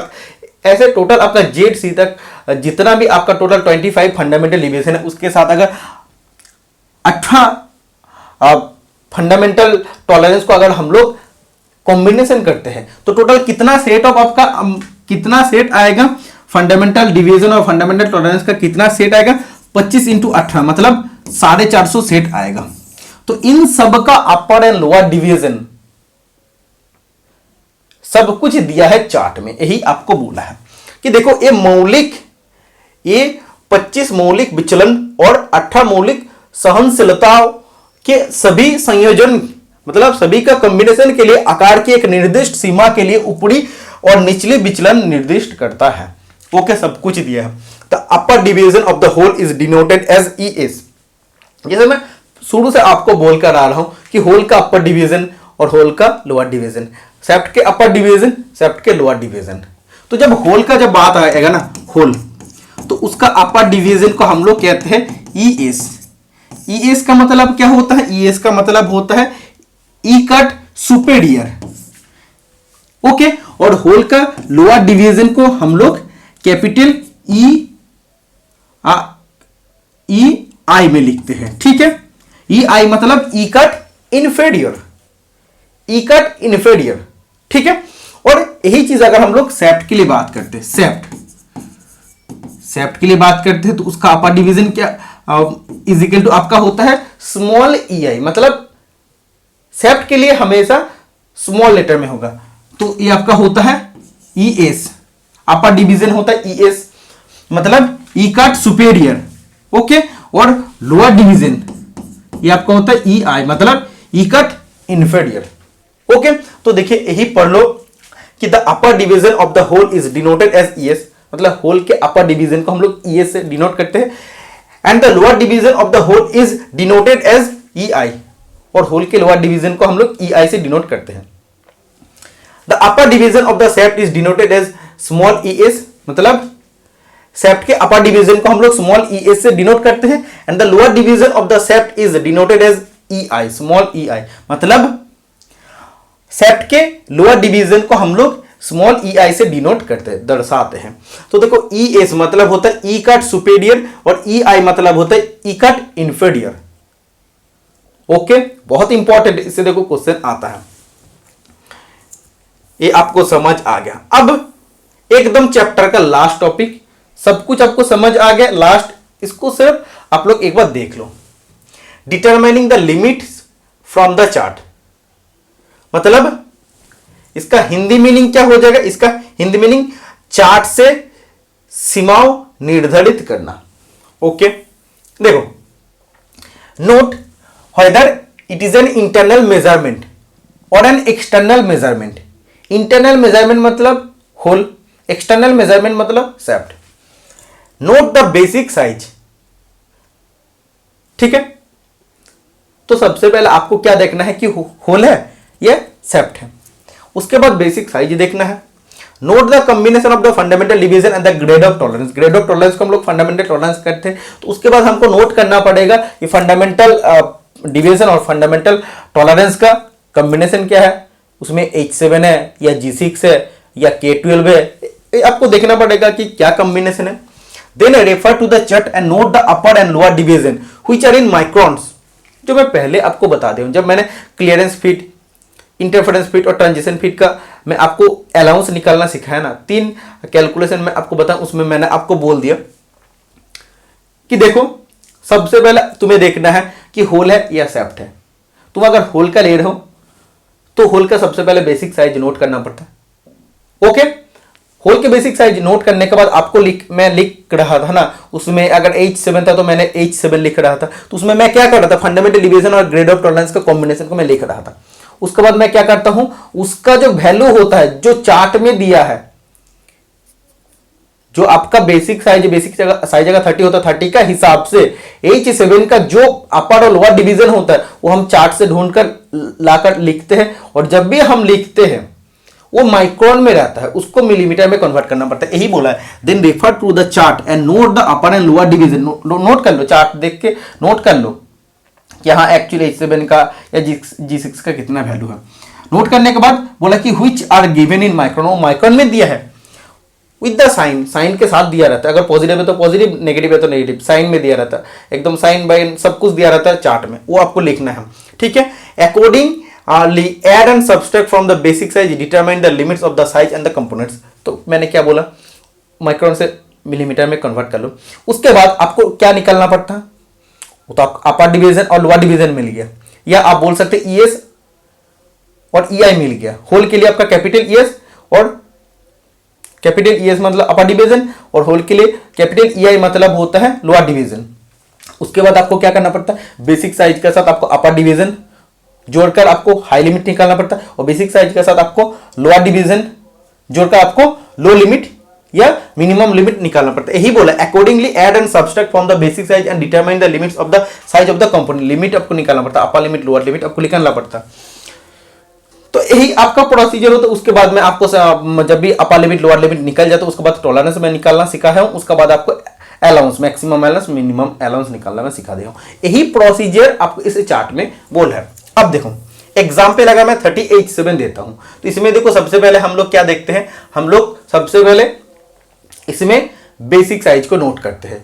ऐसे टोटल आपका जेड सी तक जितना भी आपका टोटल 25 फंडामेंटल डिवीजन है उसके साथ अगर 18 फंडामेंटल टॉलरेंस को अगर हम लोग कॉम्बिनेशन करते हैं तो टोटल कितना सेट ऑफ आपका कितना सेट आएगा फंडामेंटल डिवीजन और फंडामेंटल टॉलरेंस का कितना सेट आएगा 25 इंटू 18 मतलब 450 सेट आएगा। तो इन सब का अपर एंड लोअर डिवीजन सब कुछ दिया है चार्ट में। यही आपको बोला है कि देखो ये 25 मौलिक विचलन और 18 मौलिक सहनशीलताओं के सभी संयोजन मतलब सभी का कॉम्बिनेशन के लिए आकार की एक निर्दिष्ट सीमा के लिए ऊपरी और निचली विचलन निर्दिष्ट करता है। ओके, सब कुछ दिया है। The upper division of the hole is denoted as ES। जैसे मैं शुरू से आपको बोलकर आ रहा हूं कि होल का अपर डिवीजन और होल का लोअर डिवीजन, सेप्ट के अपर डिवीजन, सेप्ट के लोअर डिवीजन। तो जब होल का जब बात आएगा ना होल, तो उसका अपर डिवीजन को हम लोग कहते हैं ES। ES का मतलब क्या होता है? ES का मतलब होता है ई कट सुपेरियर। ओके, और होल का लोअर डिवीजन को हम लोग कैपिटल EI में लिखते हैं। ठीक है, EI मतलब ई कट इन्फेरियर, ई कट इन्फेरियर। ठीक है, और यही चीज अगर हम लोग सेप्ट के लिए बात करते हैं, सेप्ट के लिए बात करते हैं तो उसका अपर डिवीजन क्या इज इक्वल टू आपका होता है स्मॉल EI। मतलब सेप्ट के लिए हमेशा स्मॉल लेटर में होगा, तो ये आपका होता है ES। अपर डिवीजन होता है ES मतलब ई कट सुपेरियर। ओके, और लोअर डिवीजन ये आपका होता है EI मतलब ई कट इन्फेरियर। ओके, तो देखिए यही पढ़ लो कि the upper division of the hole is denoted as ES। मतलब होल के अपर डिवीजन को हम लोग ई एस से डिनोट करते हैं, and the lower division of the hole is denoted as E I, और होल के लोअर डिवीजन को हम लोग ई आई से डिनोट करते हैं। The upper division of the shaft is denoted as small E S, मतलब सेप्ट के अपर डिवीजन को हम लोग स्मॉल ई एस से डिनोट करते हैं, and the lower division of the shaft is denoted as E I, small E I, मतलब shaft के लोअर डिवीजन को हम लोग स्मॉल ई आई से डिनोट करते हैं, दर्शाते हैं। तो देखो ई एस मतलब होता है ई कट सुपेरियर, और ई आई मतलब होता है ई कट इंफीरियर। ओके, बहुत इंपॉर्टेंट, इससे देखो क्वेश्चन आता है, ये आपको समझ आ गया। अब एकदम चैप्टर का लास्ट टॉपिक, सब कुछ आपको समझ आ गया, लास्ट इसको सिर्फ आप लोग एक बार देख लो। Determining the limits from the chart, मतलब इसका हिंदी मीनिंग क्या हो जाएगा? इसका हिंदी मीनिंग चार्ट से सीमाओं निर्धारित करना। ओके, देखो, note whether it is an internal measurement or an external measurement। Internal measurement मतलब होल, एक्सटर्नल मेजरमेंट मतलब सेप्ट। नोट द बेसिक साइज, ठीक है। तो सबसे पहले आपको क्या देखना है कि होल है या सेप्ट है, उसके बाद बेसिक साइज देखना है। Note the combination of the fundamental division and the grade of tolerance. Grade of tolerance को हम लोग फंडामेंटल टॉलरेंस करते हैं, तो उसके बाद हमको नोट करना पड़ेगा कि फंडामेंटल डिवीजन और फंडामेंटल टॉलरेंस का कॉम्बिनेशन क्या है, उसमें H7 है या G6 है या K12 है, ये आपको देखना पड़ेगा कि क्या कॉम्बिनेशन है। Then refer to the chart and note the upper and lower division which are in microns, जो मैं पहले आपको बता दूं, जब मैंने क्लियरेंस फीट, इंटरफेरेंस फीट और ट्रांजिशन फीट का मैं आपको अलाउंस निकालना सिखाया ना, 3 कैलकुलेशन मैं आपको बताऊं, उसमें मैंने आपको बोल दिया कि देखो सबसे पहले तुम्हें देखना है कि होल है या सेप्ट है। तुम अगर होल का ले रहे हो तो होल का सबसे पहले बेसिक साइज नोट करना पड़ता है। ओके, होल के बेसिक साइज नोट करने के बाद आपको मैं लिख रहा था ना, उसमें अगर H7 था तो मैंने H7 लिख रहा था, तो उसमें मैं क्या कर रहा था, फंडामेंटल डिवीजन और ग्रेड ऑफ टॉलरेंस का कॉम्बिनेशन को मैं लिख रहा था। उसके बाद मैं क्या करता हूं, उसका जो वैल्यू होता है जो चार्ट में दिया है, जो आपका बेसिक साइज साइज अगर 30 होता है, 30 का हिसाब से H7 का जो अपर और लोअर डिवीजन होता है वो हम चार्ट से ढूंढकर लाकर लिखते हैं, और जब भी हम लिखते हैं वो माइक्रोन में रहता है, उसको मिलीमीटर में कन्वर्ट करना पड़ता है, यही बोला है। Then refer to the chart and note the upper and lower division. Note कर लो, चार्ट देख के नोट कर लो कि हाँ एक्चुअली H7 का या G6 का कितना वैल्यू है। नोट करने के बाद बोला कि which are given in micron, micron में दिया है विद द साइन, साइन के साथ दिया रहता है, अगर पॉजिटिव है तो पॉजिटिव, नेगेटिव है तो नेगेटिव, साइन में दिया रहता है, एकदम साइन बाइन सब कुछ दिया रहता है चार्ट में, वो आपको लिखना है, ठीक है। Accordingly add and subtract from the basic size, determine the limits of the size and the components. तो मैंने क्या बोला, माइक्रोन से मिलीमीटर में कन्वर्ट कर लो। उसके बाद आपको क्या निकालना पड़ता है, तो आपको अपर डिवीजन और लोअर डिवीजन मिल गया, या आप बोल सकते ES और EI मिल गया। होल के लिए आपका कैपिटल ES और कैपिटल ES मतलब अपर डिवीजन, और होल के लिए कैपिटल EI मतलब होता है लोअर डिवीजन। उसके बाद आपको क्या करना पड़ता है, बेसिक साइज के साथ आपको अपर डिवीजन जोड़कर आपको हाई लिमिट निकालना पड़ता है, और बेसिक साइज के साथ आपको लोअर डिवीजन जोड़कर आपको लो लिमिट या मिनिमम लिमिट निकालना पड़ता है। यही बोला, accordingly add and subtract from the basic size and determine the limits of the size of the component. Limit आपको निकालना पड़ता है, अपर लिमिट लोअर लिमिट आपको निकालना पड़ता है। तो यही आपका प्रोसीजर होता है। उसके बाद में आपको जब भी अपर लिमिट लोअर लिमिट निकल जाता है, उसके बाद टॉलरेंस में निकालना सिखाया हूं, उसके बाद आपको allowance, maximum allowance, minimum allowance निकालना मैं सिखा दिया हूं। यही प्रोसीजर आपको इस चार्ट में बोल है। अब देखो एग्जाम्पल अगर मैं 30H7 देता हूं, तो इसमें देखो सबसे पहले हम लोग क्या देखते हैं, हम लोग सबसे पहले इसमें बेसिक साइज को नोट करते हैं।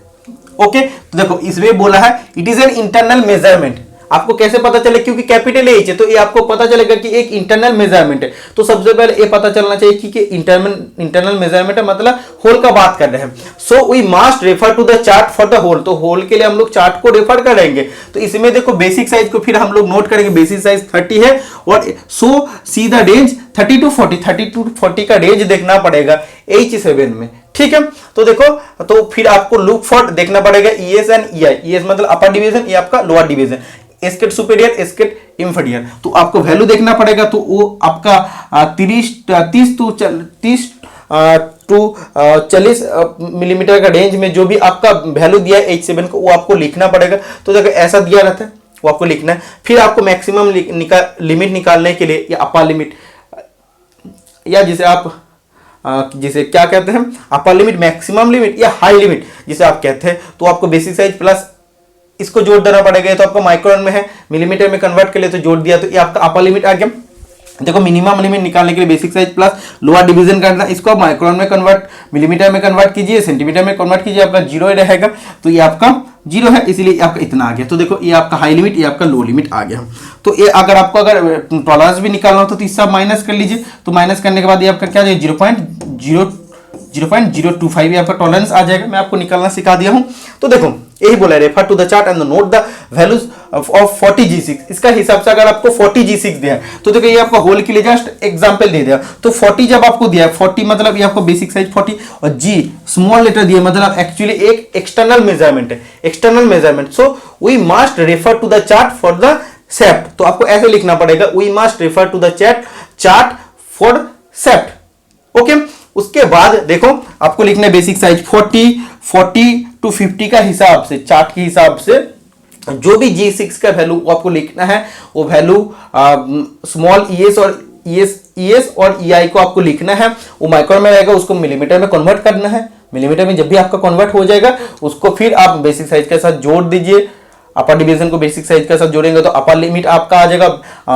ओके, तो देखो इसमें बोला है it is an internal measurement. आपको कैसे पता चले, क्योंकि कैपिटल H है तो ये आपको पता चलेगा कि एक इंटरनल मेजरमेंट है। तो सबसे पहले ये पता चलना चाहिए कि इंटरनल मेजरमेंट है, मतलब होल का बात कर रहे हैं। So we must refer to the chart for the hole. तो होल के लिए हम लोग चार्ट को रेफर करेंगे। तो इसमें देखो बेसिक साइज को फिर हम लोग नोट करेंगे, बेसिक साइज 30 है, और सो सी द रेंज 30 to 40 का रेंज देखना पड़ेगा H7 में, ठीक है। तो देखो, तो फिर आपको लुक फॉर देखना पड़ेगा ES एंड EI। ES मतलब अपर डिवीजन, ये आपका लोअर डिवीजन, एस्केट सुपीरियर, एस्केट इंफीरियर। तो आपको वैल्यू देखना पड़ेगा। तो वो आपका 30 टू 40 मिलीमीटर का रेंज में जो भी आपका वैल्यू दिया है H7 को वो आपको लिखना पड़ेगा। तो देखो ऐसा दिया रहता है वो आपको लिखना है। फिर आपको मैक्सिमम लिमिट निकालने के लिए या अपर लिमिट या जिसे आप जिसे क्या कहते हैं अपर लिमिट, मैक्सिमम लिमिट या हाई लिमिट जिसे आप कहते हैं, तो आपको बेसिक साइज प्लस इसको जोड़ देना पड़ेगा। तो आपको माइक्रोन में है, मिलीमीटर में कन्वर्ट के लिए तो जोड़ दिया, तो ये आपका अपर लिमिट आ गया। देखो मिनिमम लिमिट निकालने के लिए basic size plus lower division करना, इसको आप माइक्रोन में कन्वर्ट, मिलीमीटर में कन्वर्ट कीजिए, सेंटीमीटर में कन्वर्ट कीजिए, आपका जीरो रहेगा। तो ये आपका जीरो है, इसीलिए आपका इतना आ गया। तो देखो ये आपका हाई लिमिट, ये आपका लो लिमिट आ गया। तो ये अगर आपको अगर टॉलरेंस भी निकालना हो तो इससे आप माइनस कर लीजिए। तो माइनस करने के बाद ये आपका क्या जाएगा 0.025 आपका टॉलरेंस आ जाएगा। मैं आपको निकालना सिखा दिया हूं। तो देखो यही बोला है, refer to the chart and note the values of 40G6। इसका हिसाब से अगर आपको 40G6 दिया है तो देखो ये आपका होल के लिए जस्ट एग्जांपल दे दिया। तो 40 जब आपको दिया है, 40 मतलब ये आपको बेसिक साइज 40 और G स्मॉल लेटर दिया, मतलब एक्चुअली एक एक्सटर्नल मेजरमेंट है, external measurement. So we must refer to the chart for the shaft. तो आपको ऐसे लिखना पड़ेगा, we must refer to the chart for shaft. Okay, उसके बाद देखो आपको लिखना है बेसिक साइज 40 टू 50 का हिसाब से, चार्ट के हिसाब से जो भी G6 का वैल्यू आपको लिखना है वो वैल्यू स्मॉल ES और EI को आपको लिखना है। वो माइक्रोन में रहेगा, उसको मिलीमीटर में कन्वर्ट करना है। मिलीमीटर में जब भी आपका कन्वर्ट हो जाएगा उसको फिर आप बेसिक साइज के साथ जोड़ दीजिए। अपर डिवीजन को बेसिक साइज के साथ जोड़ेंगे तो अपर लिमिट आपका आ जाएगा,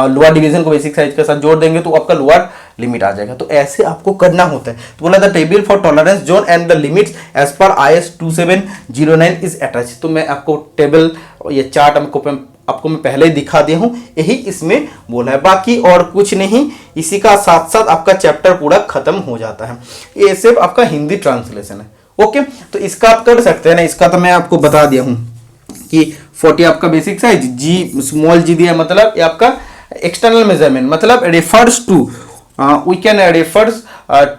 लोअर डिवीजन को बेसिक साइज के साथ जोड़ देंगे तो आपका लोअर लिमिट आ जाएगा। तो ऐसे आपको करना होता है। तो बोला the table for tolerance zone and the limits as पर IS 2709 इज अटैच। तो मैं आपको टेबल ये चार्ट आपको मैं पहले ही दिखा दिया हूं, यही इसमें बोला है, बाकी और कुछ नहीं। इसी का साथ साथ आपका चैप्टर पूरा खत्म हो जाता है। ये सिर्फ आपका हिंदी ट्रांसलेशन है। ओके, तो इसका आप कर सकते हैं ना, इसका तो मैं आपको बता दिया हूं कि 40 आपका basic size, G small G दिया मतलब ये आपका एक्सटर्नल मेजरमेंट, मतलब refers to we can refers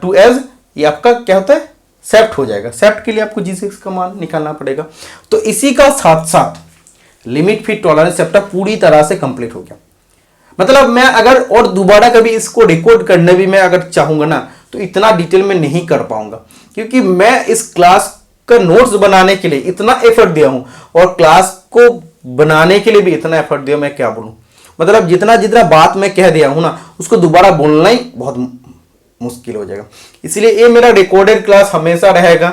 to as, ये आपका क्या होता है सेप्ट हो जाएगा। सेप्ट के लिए आपको G6 का मान निकालना पड़ेगा। तो इसी का साथ साथ लिमिट फिट टॉलरेंस चैप्टर पूरी तरह से कंप्लीट हो गया। मतलब मैं अगर और दोबारा कभी इसको रिकॉर्ड करने भी मैं अगर चाहूंगा ना तो इतना डिटेल में नहीं कर पाऊंगा, क्योंकि मैं इस क्लास का नोट्स बनाने के लिए इतना एफर्ट दिया हूं और क्लास को बनाने के लिए भी इतना एफर्ट दिया, मैं क्या बोलूं। मतलब जितना जितना बात मैं कह दिया हूं ना उसको दोबारा बोलना ही बहुत मुश्किल हो जाएगा। इसलिए ये मेरा रिकॉर्डेड क्लास हमेशा रहेगा,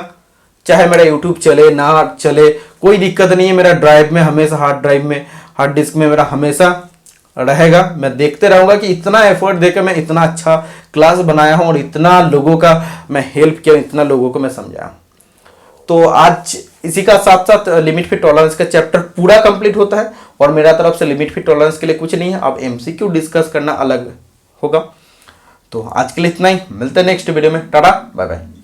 चाहे मेरा यूट्यूब चले ना चले कोई दिक्कत नहीं है। मेरा ड्राइव में हमेशा, हार्ड डिस्क में मेरा हमेशा रहेगा। मैं देखते रहूंगा कि इतना एफर्ट देकर मैं इतना अच्छा क्लास बनाया हूं और इतना लोगों का मैं हेल्प किया, इतना लोगों को मैं समझाया। तो आज इसी का साथ साथ लिमिट फिट टॉलरेंस का चैप्टर पूरा कंप्लीट होता है और मेरा तरफ से लिमिट फिट टॉलरेंस के लिए कुछ नहीं है। अब MCQ डिस्कस करना अलग होगा। तो आज के लिए इतना ही, मिलते हैं नेक्स्ट वीडियो में। Ta-ta bye bye.